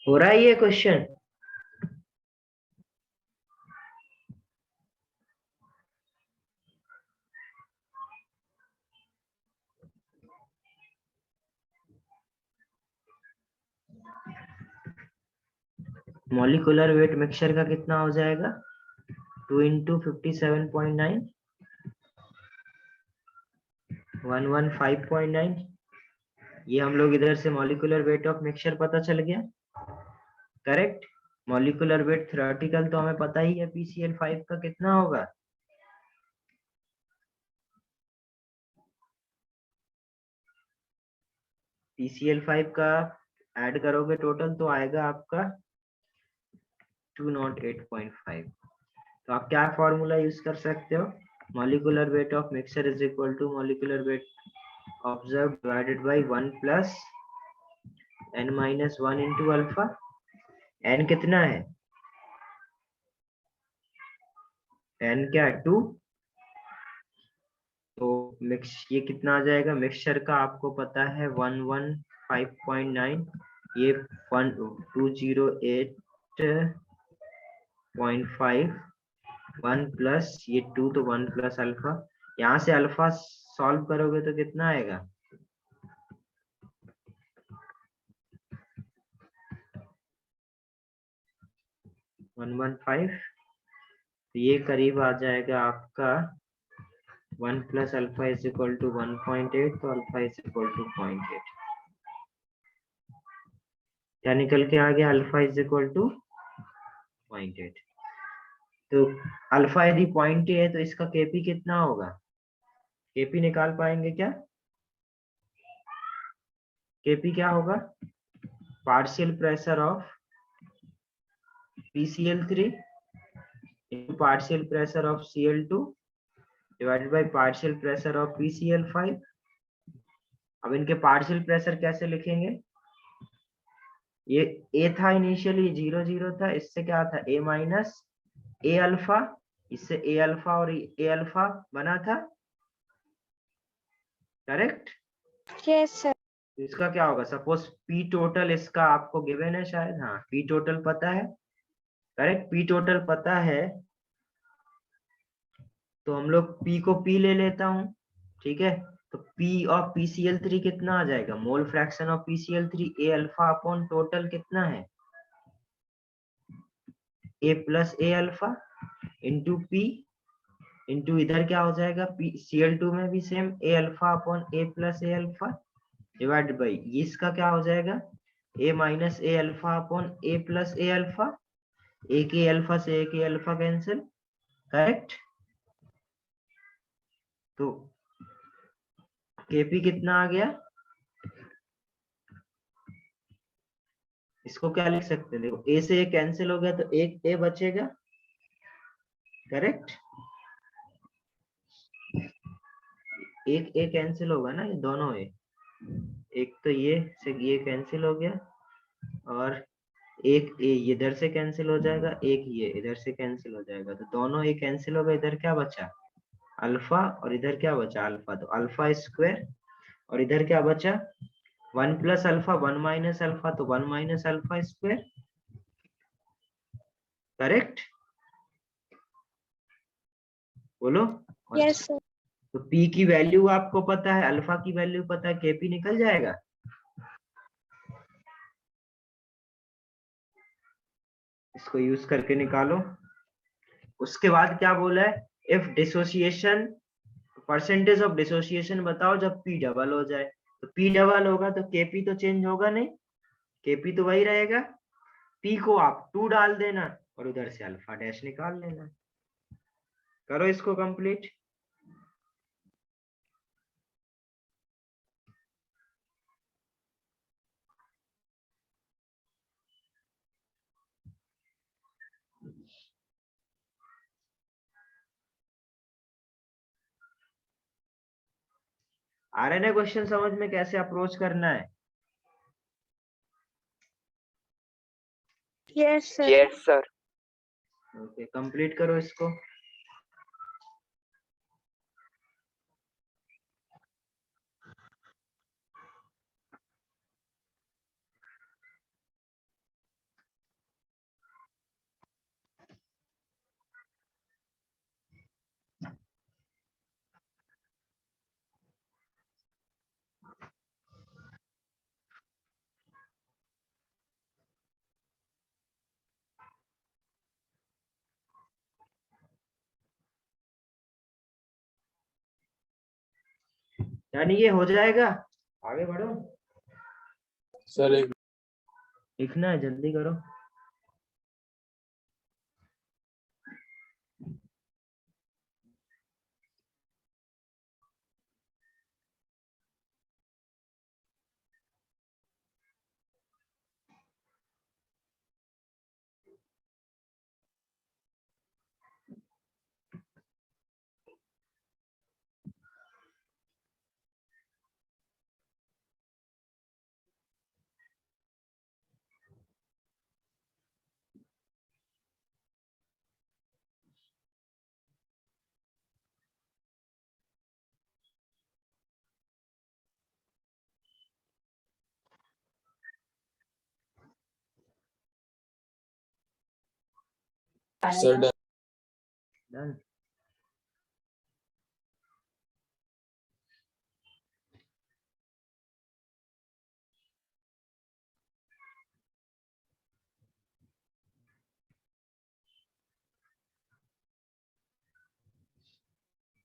हो रहा है ये क्वेश्चन? मॉलिक्यूलर वेट मिक्सचर का कितना हो जाएगा? 2 × 57.9 115.9। ये हम लोग इधर से मॉलिक्यूलर वेट ऑफ मिक्सचर पता चल गया, करेक्ट। मॉलिक्यूलर वेट थ्योरेटिकल तो हमें पता ही है PCl5 का कितना होगा, PCl5 का ऐड करोगे टोटल तो आएगा आपका 208.5। तो आप क्या फॉर्मूला यूज कर सकते हो, molecular weight of mixture is equal to molecular weight observe divided by 1 plus n-1 into alpha. n कितना है, n क्या है 2, तो मिक्स ये कितना आ जाएगा, मिक्सचर का आपको पता है 115.9, ये 208.5, 1 प्लस ये 2 तो 1 प्लस अल्फा, यहाँ से अल्फा सॉल्व करोगे तो कितना आएगा, 115, तो ये करीब आ जाएगा आपका 1 plus alpha is equal to 1.8, तो अल्फा इज इक्वल टू 0.8, क्या निकल के आ गया, अल्फा इज इक्वल टू 0.8। तो अल्फा यदि 0.8 है तो इसका केपी कितना होगा, केपी निकाल पाएंगे क्या, केपी क्या होगा, partial pressure of PCl3 into partial pressure of Cl2 divided by partial pressure of PCl5। अब इनके पार्शियल प्रेशर कैसे लिखेंगे, ये A था इनिशियली 0 था, इससे क्या था A माइनस A अल्फा, इससे A अल्फा और A अल्फा बना था, करेक्ट। Yes sir. इसका क्या होगा, सपोज P टोटल इसका आपको गिवन है शायद, हाँ P टोटल पता है, करेक्ट, P टोटल पता है, तो हम लोग P को P ले लेता हूँ, ठीक है, तो P ऑफ PCl3 कितना आ जाएगा, mole fraction of PCl3 A alpha upon total कितना है A plus A alpha into P into इधर क्या हो जाएगा Cl2 में भी same A alpha upon A plus A alpha divide by इसका क्या हो जाएगा A minus A alpha upon A plus A alpha, एक A अल्फा से एक A अल्फा कैंसिल, करेक्ट। तो Kp कितना आ गया, इसको क्या लिख सकते हैं, देखो A से A कैंसिल हो गया तो एक A बचेगा, करेक्ट, एक A कैंसिल होगा ना, ये दोनों A, एक तो ये से ये कैंसिल हो गया और एक A इधर से कैंसिल हो जाएगा, एक ये इधर से कैंसिल हो जाएगा, तो दोनों A कैंसिल हो गए, इधर क्या बचा अल्फा और इधर क्या बचा अल्फा, तो अल्फा स्क्वायर और इधर क्या बचा 1 प्लस अल्फा 1 माइनस अल्फा, तो 1 माइनस अल्फा स्क्वायर, करेक्ट, बोलो। Yes sir. तो P की वैल्यू आपको पता है, अल्फा की वैल्यू पता है, Kp निकल जाएगा, इसको यूज करके निकालो। उसके बाद क्या बोला है, if dissociation percentage of dissociation बताओ जब P डबल हो जाए, तो P डबल होगा तो Kp तो चेंज होगा नहीं, Kp तो वही रहेगा, P को आप 2 डाल देना और उधर से अल्फा डैश निकाल लेना, करो इसको कंप्लीट। आ रहे ना क्वेश्चन समझ में कैसे अप्रोच करना है, yes sir. Yes sir. Okay complete करो इसको। यानी ये हो जाएगा, आगे बढ़ो, सर एक लिखना है, जल्दी करो। Sir done.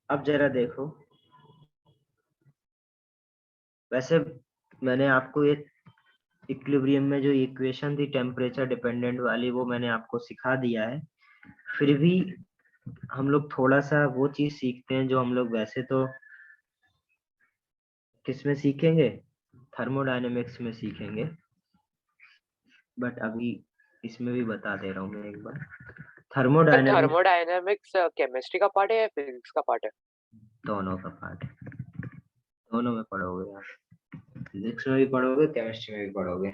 अब जरा देखो, वैसे मैंने आपको ये इक्विलिब्रियम में जो इक्वेशन थी टेम्परेचर डिपेंडेंट वाली, वो मैंने आपको सिखा दिया है। फिर भी हम लोग थोड़ा सा वो चीज सीखते हैं जो हम लोग वैसे तो किसमें सीखेंगे, थर्मोडायनेमिक्स में सीखेंगे, बट अभी इसमें भी बता दे रहा हूँ मैं एक बार। थर्मोडायनेमिक्स थर्मोडायनेमिक्स केमिस्ट्री का पार्ट है या फिजिक्स का पार्ट है? दोनों का पार्ट है, दोनों में पढ़ोगे आप, फिजिक्स में भी पढ़ोगे, केमिस्ट्री में भी पढ़ोगे।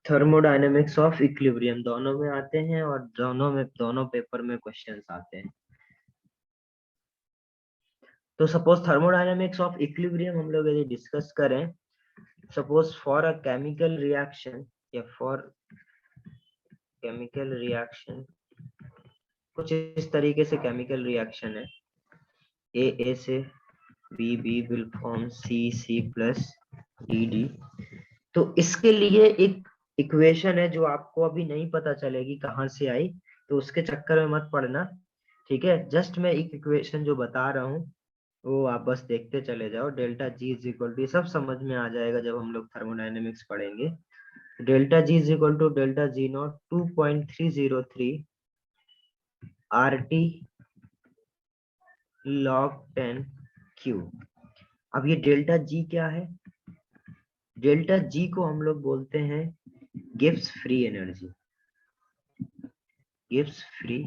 थर्मोडायनेमिक्स ऑफ इक्विलिब्रियम दोनों में आते हैं, और दोनों पेपर में क्वेश्चंस आते हैं। तो सपोज थर्मोडायनेमिक्स ऑफ इक्विलिब्रियम हम लोग यदि डिस्कस करें, suppose for a chemical reaction या फॉर केमिकल रिएक्शन, कुछ इस तरीके से केमिकल रिएक्शन है, ए से B will form C plus D. तो इसके लिए एक इक्वेशन है जो आपको अभी नहीं पता चलेगी कहाँ से आई, तो उसके चक्कर में मत पड़ना, ठीक है। जस्ट मैं एक इक्वेशन जो बता रहा हूँ वो आप बस देखते चले जाओ। Delta G is equal to, सब समझ में आ जाएगा जब हम लोग थर्मोडायनेमिक्स पढ़ेंगे। Delta G is equal to delta G not 2.303 RT log 10 Q। अब ये डेल्टा जी क्या है, डेल्टा जी को हम लोग बोलते हैं Gibbs free energy, Gibbs free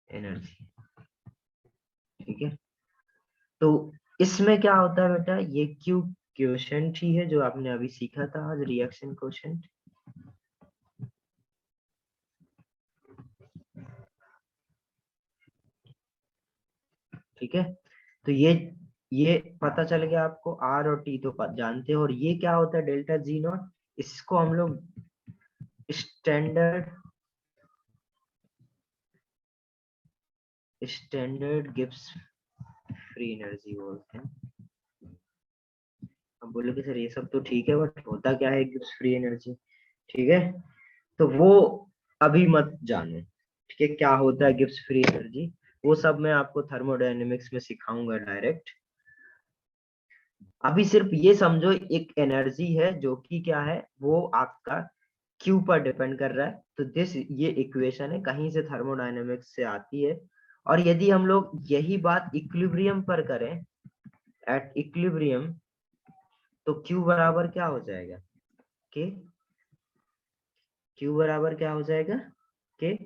energy, ठीक है। तो इसमें क्या होता है बेटा, ये क्यू क्वोशेंट ही है जो आपने अभी सीखा था आज, रिएक्शन क्वोशेंट। ठीक है, तो ये पता चल गया आपको, आर और टी तो जानते हो, और ये क्या होता है डेल्टा जी नॉट, इसको हम लोग स्टैंडर्ड गिब्स फ्री एनर्जी बोलते हैं। अब बोलोगे सर ये सब तो ठीक है, बट होता क्या है गिब्स फ्री एनर्जी, ठीक है, तो वो अभी मत जानो, ठीक है, क्या होता है गिब्स फ्री एनर्जी, वो सब मैं आपको थर्मोडायनेमिक्स में सिखाऊंगा डायरेक्ट। अभी सिर्फ ये समझो एक एनर्जी है जो कि क्या है, वो आपका क्यू पर डिपेंड कर रहा है। तो ये इक्वेशन है, कहीं से थर्मोडायनेमिक्स से आती है। और यदि हम लोग यही बात इक्विलिब्रियम पर करें, एट इक्विलिब्रियम, तो क्यू बराबर क्या हो जाएगा, के, क्यू बराबर क्या हो जाएगा, के।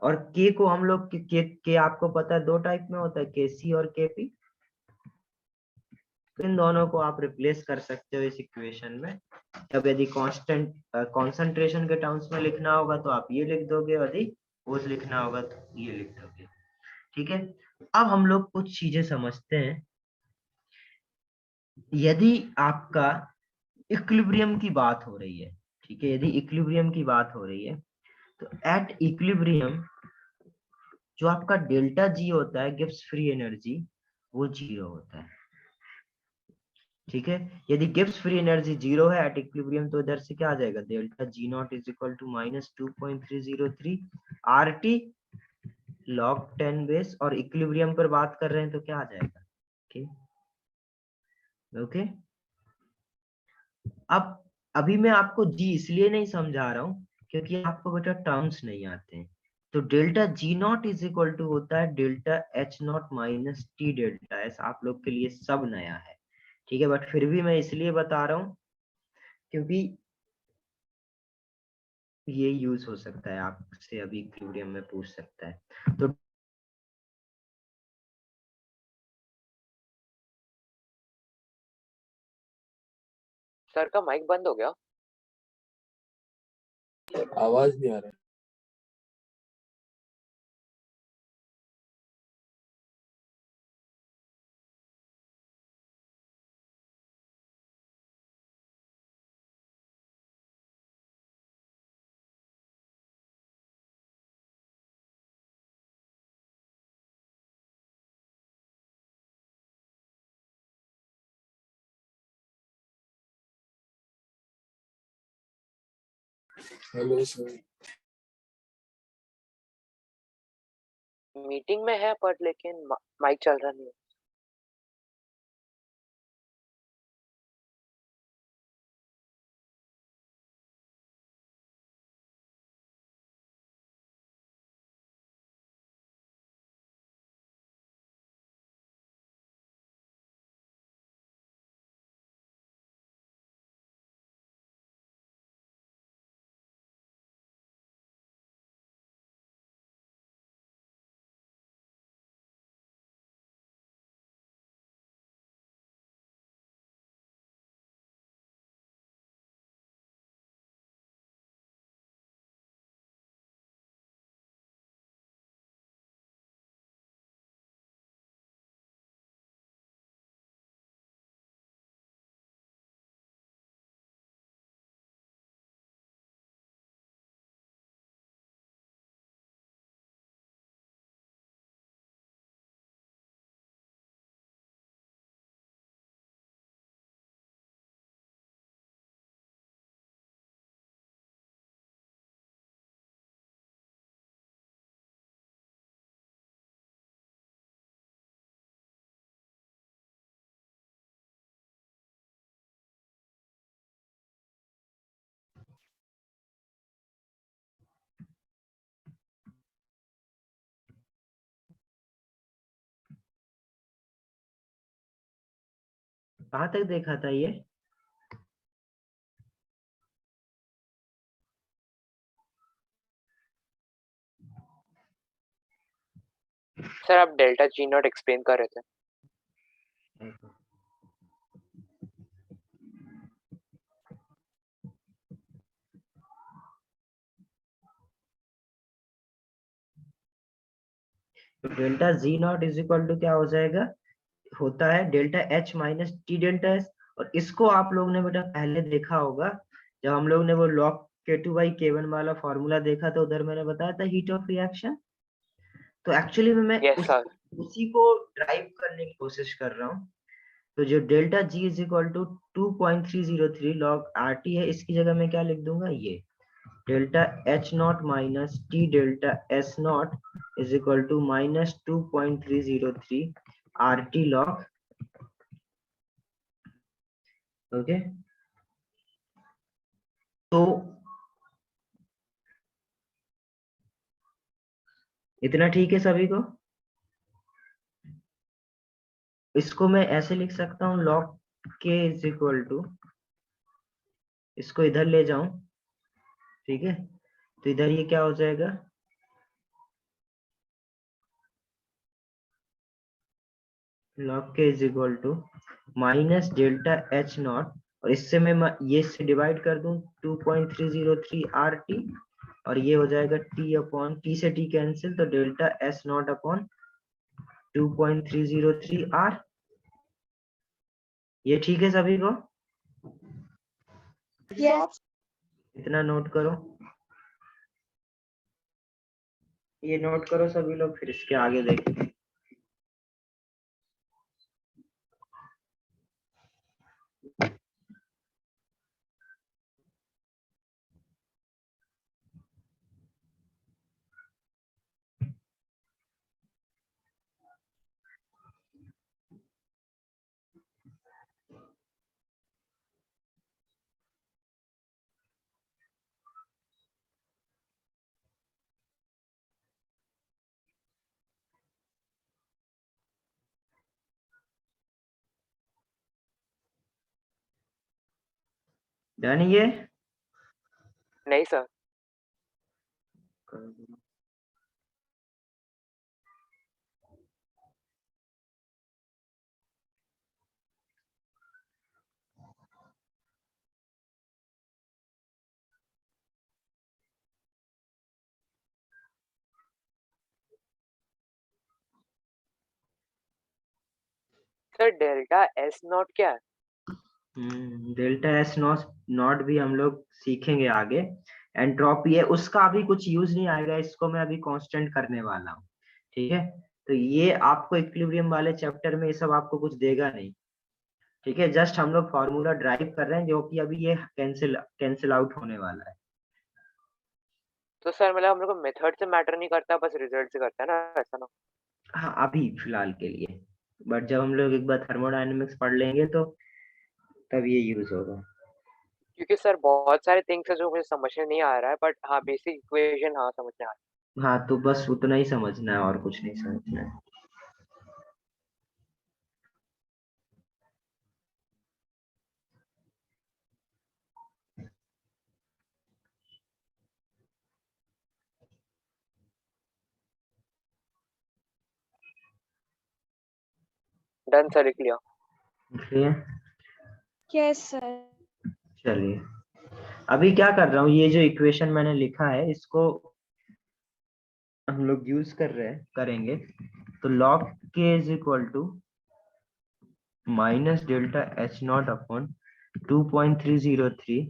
और के को हम लोग के आपको पता है दो टाइप में होता है, के सी और के पी। इन दोनों को आप रिप्लेस कर सकते हो इस इक्वेशन में। अब यदि कांस्टेंट कॉन्सेंट्रेशन के टर्म्स में लिखना होगा तो आप ये लिख दोगे, यदि वो लिखना होगा तो ये लिख दोगे, ठीक है। अब हम लोग कुछ चीजें समझते हैं। यदि आपका इक्विलिब्रियम की बात हो रही है, ठीक है, यदि इक्विलिब्रियम की बात हो रही है, तो एट इक्विलिब्रियम जो आपका डेल्टा जी होता है, गिब्स फ्री एनर्जी, वो 0 होता है, ठीक है। यदि गिब्स फ्री एनर्जी 0 है एट इक्विलिब्रियम, तो इधर से क्या आ जाएगा, delta G not is equal to -2.303 RT log 10 base और इक्विलिब्रियम पर बात कर रहे हैं तो क्या आ जाएगा? ओके अब अभी मैं आपको जी इसलिए नहीं समझा रहा हूं क्योंकि आपको बेटा टर्म्स नहीं आते हैं। तो delta G not is equal to होता है delta H not minus T delta S. आप लोग के लिए सब नया है, ठीक है, बट फिर भी मैं इसलिए बता रहा हूं क्योंकि ये यूज हो सकता है, आपसे अभी इक्विलिब्रियम में पूछ सकता है। तो सर का माइक बंद हो गया। आवाज नहीं आ रहा। Hello sir. मीटिंग में है पर लेकिन माइक चल रहा नहीं है। कहाँ तक देखा था ये? सर आप डेल्टा जी नॉट एक्सप्लेन कर रहे थे। तो delta G not is equal to क्या हो जाएगा? होता है delta H minus T delta S. और इसको आप लोग ने बेटा पहले देखा होगा जब हम लोग ने वो लॉग K2/K1 वाला फॉर्मूला देखा तो उधर मैंने बताया था हीट ऑफ रिएक्शन। तो एक्चुअली में मैं यस सर। उसी को ड्राइव करने की कोशिश कर रहा हूँ। तो जो delta G is equal to 2.303 log R T है, इसकी जगह मैं क्या लिख दूंगा, ये delta H not minus T delta S not is equal to minus 2.303 R T log. Okay तो इतना ठीक है सभी को? इसको मैं ऐसे लिख सकता हूँ log K is equal to, इसको इधर ले जाऊं, ठीक है, तो इधर ये क्या हो जाएगा, log K is equal to minus delta H not, और इससे मैं ये से डिवाइड कर दूं 2.303 आर टी, और ये हो जाएगा टी अपॉन टी से टी कैंसिल, तो delta S not upon 2.303 R. ये ठीक है सभी को? Yes. इतना नोट करो, ये नोट करो सभी लोग, फिर इसके आगे देखेंगे। यानी ये नहीं sir, sir delta S not क्या है? डेल्टा एस नॉट भी हम लोग सीखेंगे आगे। एंट्रोपी है, उसका अभी कुछ यूज नहीं आएगा, इसको मैं अभी कांस्टेंट करने वाला हूँ। ठीक है, तो ये आपको इक्विलिब्रियम वाले चैप्टर में ये सब आपको कुछ देगा नहीं। ठीक है, जस्ट हम लोग फॉर्मूला ड्राइव कर रहे हैं, जो कि अभी ये कैंसिल आउट होने वाला है। तो सर मतलब हम लोग को मेथड से मैटर नहीं करता, बस रिजल्ट से करता है ना, ऐसा ना? हाँ, अभी फिलहाल के लिए, बट जब हम लोग एक बार थर्मोडायनेमिक्स पढ़ लेंगे तो तब ये यूज होगा। क्योंकि सर बहुत सारे थिंग्स है जो मुझे समझ में नहीं आ रहा है, बट हाँ बेसिक इक्वेशन हाँ समझ में आ रहा हाँ, तो बस उतना ही समझना है और कुछ नहीं समझना है। है। डन सर, लिख लिया। इसलिए यस सर। चलिए, अभी क्या कर रहा हूँ, ये जो इक्वेशन मैंने लिखा है इसको हम लोग यूज करेंगे। तो log k is equal to minus delta H not upon 2.303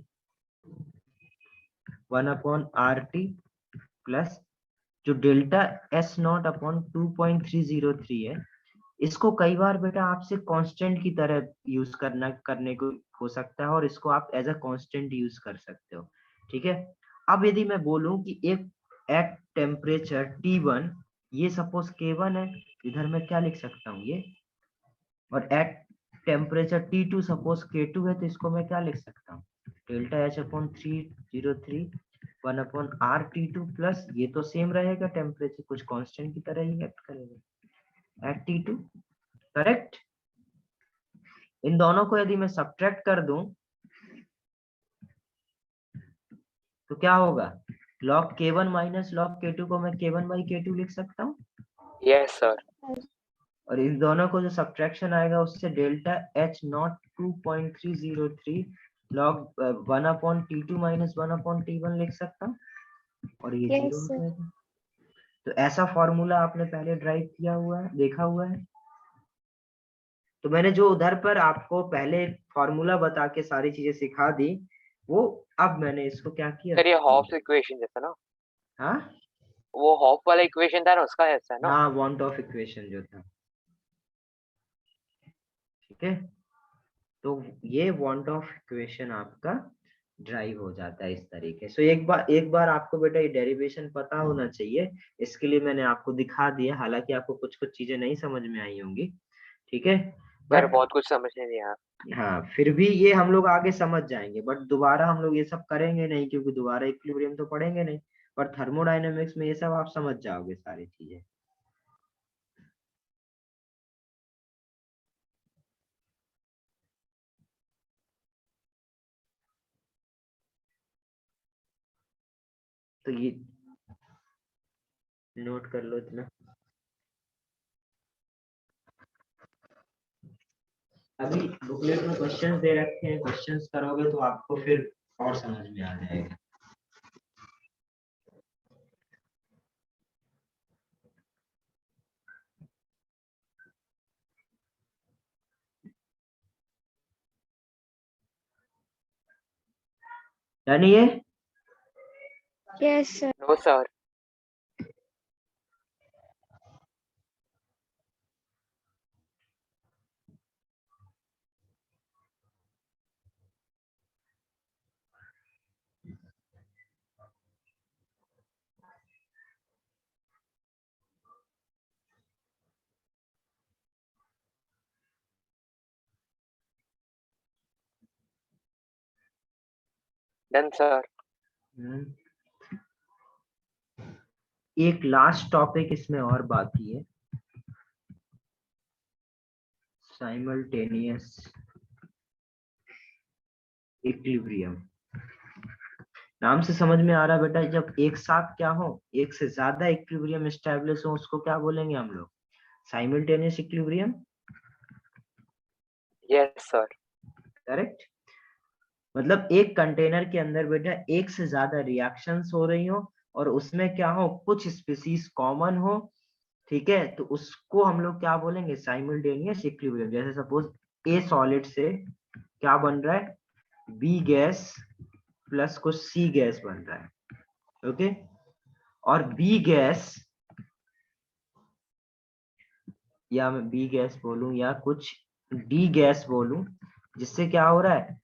1 upon R T plus जो डेल्टा एस नॉट अपॉन 2.303 है, इसको कई बार बेटा आपसे कांस्टेंट की तरह यूज करने को हो सकता है, और इसको आप एज अ कांस्टेंट यूज कर सकते हो। ठीक है, अब यदि मैं बोलूं कि एक एट टेम्परेचर T1, ये सपोज K1 है, इधर मैं क्या लिख सकता हूँ ये, और at temperature T2 suppose K2 है, तो इसको मैं क्या लिख सकता हूँ, delta H upon 303 1 upon R T2 plus ये तो सेम रहेगा, टेम्परेचर कुछ कांस्टेंट की तरह ही एक्ट करेगा एट T2। करेक्ट। इन दोनों को यदि मैं सब्ट्रैक्ट कर दूं तो क्या होगा, log k1 minus log k2 को मैं k1 बाई k2 लिख सकता हूँ, यस सर। और इन दोनों को जो सब्ट्रैक्शन आएगा उससे delta H not 2.303 log 1 upon T2 minus 1 upon T1 लिख सकता हूँ, और ये यस जीरो हो सर। जाएगा। तो ऐसा फॉर्मूला आपने पहले ड्राइव किया हुआ है, देखा हुआ है। तो मैंने जो उधर पर आपको पहले फॉर्मूला बता के सारी चीजें सिखा दी, वो अब मैंने इसको क्या किया। सर ये हॉफ्स इक्वेशन जैसा ना, हाँ वो हॉफ वाला इक्वेशन था ना, उसका ऐसा है ना? हाँ, वांट ऑफ इक्वेशन जो था। ठीक है, तो ये वांट ऑफ इक्वेशन आपका ड्राइव हो जाता है इस तरीके से। एक बार आपको बेटा ये डेरिवेशन पता होना चाहिए, इसके लिए मैंने आपको दिखा दिया, हालांकि आपको कुछ कुछ चीजें नहीं समझ में आई होंगी। ठीक है, सर बट बहुत कुछ समझ में नहीं आया। हाँ, फिर भी ये हम लोग आगे समझ जाएंगे, बट दोबारा हम लोग ये सब करेंगे नहीं, क्योंकि दोबारा इक्विलिब्रियम तो पढ़ेंगे नहीं, पर थर्मोडायनेमिक्स में ये सब आप समझ जाओगे सारी चीजें। तो ये नोट कर लो इतना। अभी बुकलेट में क्वेश्चंस दे रखे हैं, क्वेश्चंस करोगे तो आपको फिर और समझ में आ जाएगा। यानी ये yes sir. No sir. Done sir. एक लास्ट टॉपिक इसमें और बाकी है, साइमल्टेनियस इक्विलिब्रियम। नाम से समझ में आ रहा है बेटा, जब एक साथ क्या हो, एक से ज्यादा इक्विलिब्रियम एस्टेब्लिश हो, उसको क्या बोलेंगे हम लोग? Simultaneous equilibrium. Yes sir. Correct. मतलब एक कंटेनर के अंदर बेटा एक से ज्यादा रिएक्शंस हो रही हो और उसमें क्या हो, कुछ स्पीसीज कॉमन हो, ठीक है, तो उसको हम लोग क्या बोलेंगे? Simultaneous equilibrium. जैसे सपोज ए सॉलिड से क्या बन रहा है? बी गैस प्लस कुछ सी गैस बन रहा है, ओके। और बी गैस, या मैं बी गैस बोलूं या कुछ डी गैस बोलूं, जिससे क्या हो रहा है,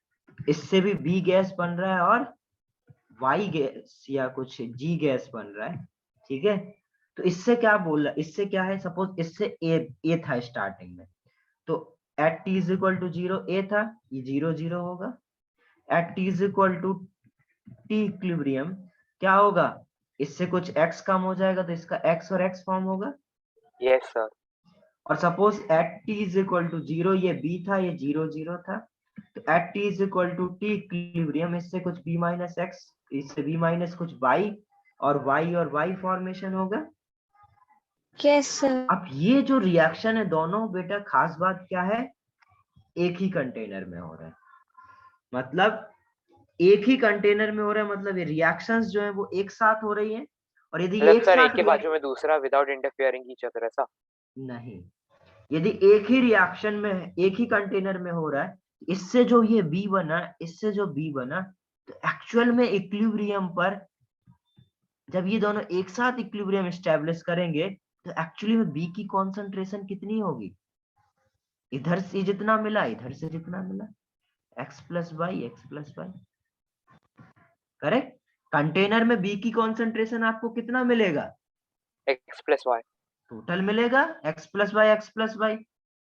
इससे भी बी गैस बन रहा है और वाई गैस या कुछ जी गैस बन रहा है, ठीक है। तो इससे क्या बोल रहा है, इससे क्या है, सपोज इससे ए था स्टार्टिंग में, तो at T is equal to 0 A था, ये 0 0 होगा। At T is equal to T equilibrium क्या होगा, इससे कुछ x कम हो जाएगा तो इसका x और x फॉर्म होगा। Yes sir. और suppose at T is equal to 0, ये b था, ये 0 0 था, तो at T is equal to T equilibrium, इससे कुछ b माइनस एक्स, इससे b माइनस कुछ y, और y फॉर्मेशन होगा। Yes sir. अब ये जो रिएक्शन है दोनों बेटा, खास बात क्या है, एक ही कंटेनर में हो रहा है। मतलब एक ही कंटेनर में हो रहा है, मतलब ये रिएक्शंस जो है वो एक साथ हो रही है। और यदि मतलब एक सर साथ एक के बाजू में दूसरा विदाउट इंटरफियरिंग ईच अदर, ऐसा? नहीं, यदि एक ही रिएक्शन में एक ही कंटेनर में हो रहा है, इससे जो ये बी बना, इससे जो बी बना, तो एक्चुअल में इक्विलिब्रियम पर जब ये दोनों एक साथ इक्विलिब्रियम एस्टेब्लिश करेंगे तो एक्चुअली में बी की कॉन्सेंट्रेशन कितनी होगी, इधर से जितना मिला इधर से जितना मिला, x plus Y, X plus Y. Correct. Container में बी की कॉन्सेंट्रेशन आपको कितना मिलेगा? एक्स प्लस वाई टोटल मिलेगा x plus Y, X plus Y.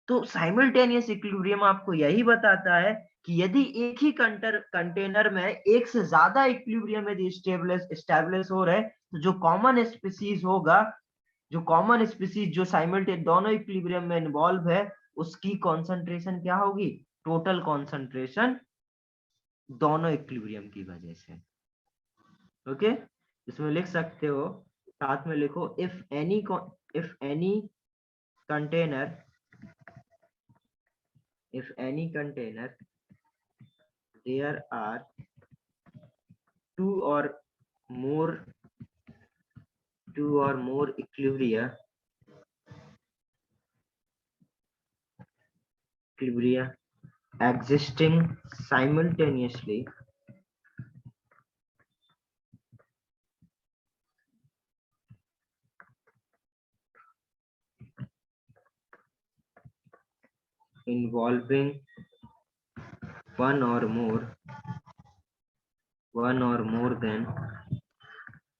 तो साइमल्टेनियस इक्विलिब्रियम आपको यही बताता है कि यदि एक ही कंटेनर में एक से ज्यादा इक्विलिब्रियम यदि एस्टेब्लिश हो रहे, तो जो कॉमन स्पीसीज होगा, जो कॉमन स्पीसीज जो साइमल्टेनियस दोनों इक्विलिब्रियम में इन्वॉल्व है, उसकी कॉन्सेंट्रेशन क्या होगी? टोटल कॉन्सेंट्रेशन दोनों इक्विलिब्रियम की वजह से, ओके। इसमें लिख सकते हो, साथ में लिखो, if any container there are two or more equilibria existing simultaneously, involving one or more than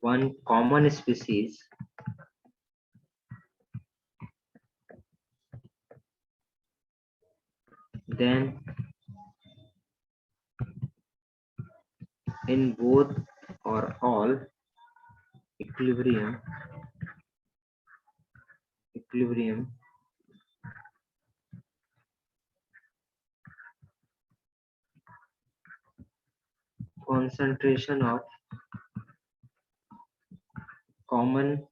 one common species, then in both or all equilibrium concentration of common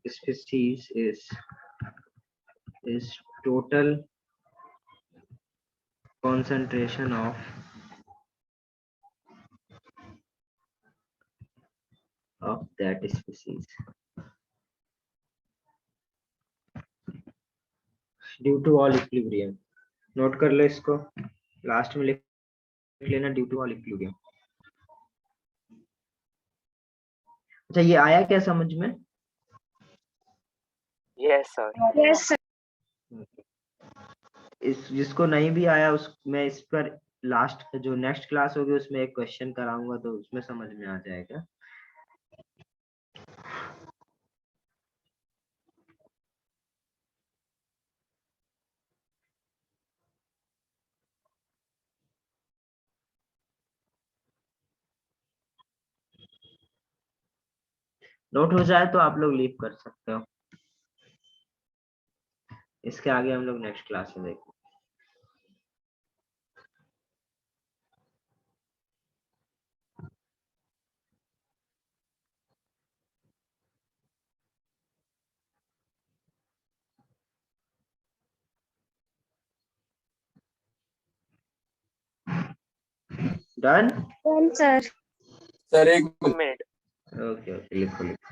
species is total concentration of that species due to all equilibrium। Note कर लो इसको, last में लिख लेना due to all equilibrium. अच्छा, ये आया क्या समझ में? Yes sir. Yes sir. इस जिसको नहीं भी आया उस मैं इस पर लास्ट जो नेक्स्ट क्लास होगी उसमें एक क्वेश्चन कराऊंगा, तो उसमें समझ में आ जाएगा। नोट हो जाए तो आप लोग लीव कर सकते हो, इसके आगे हम लोग नेक्स्ट क्लास में देखेंगे। डन? Done, sir. सर एक मिनट, ओके ओके, लिखो लिखो।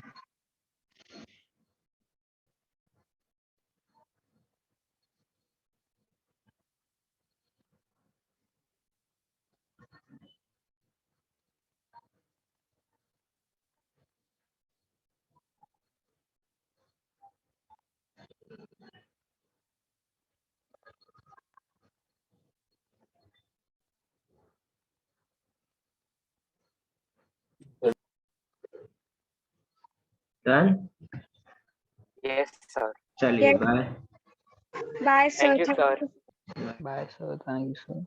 डन? यस सर, चलिए Yes. Bye. Bye, sir. Thank you Thank sir. you. Bye, sir. Thank you, sir.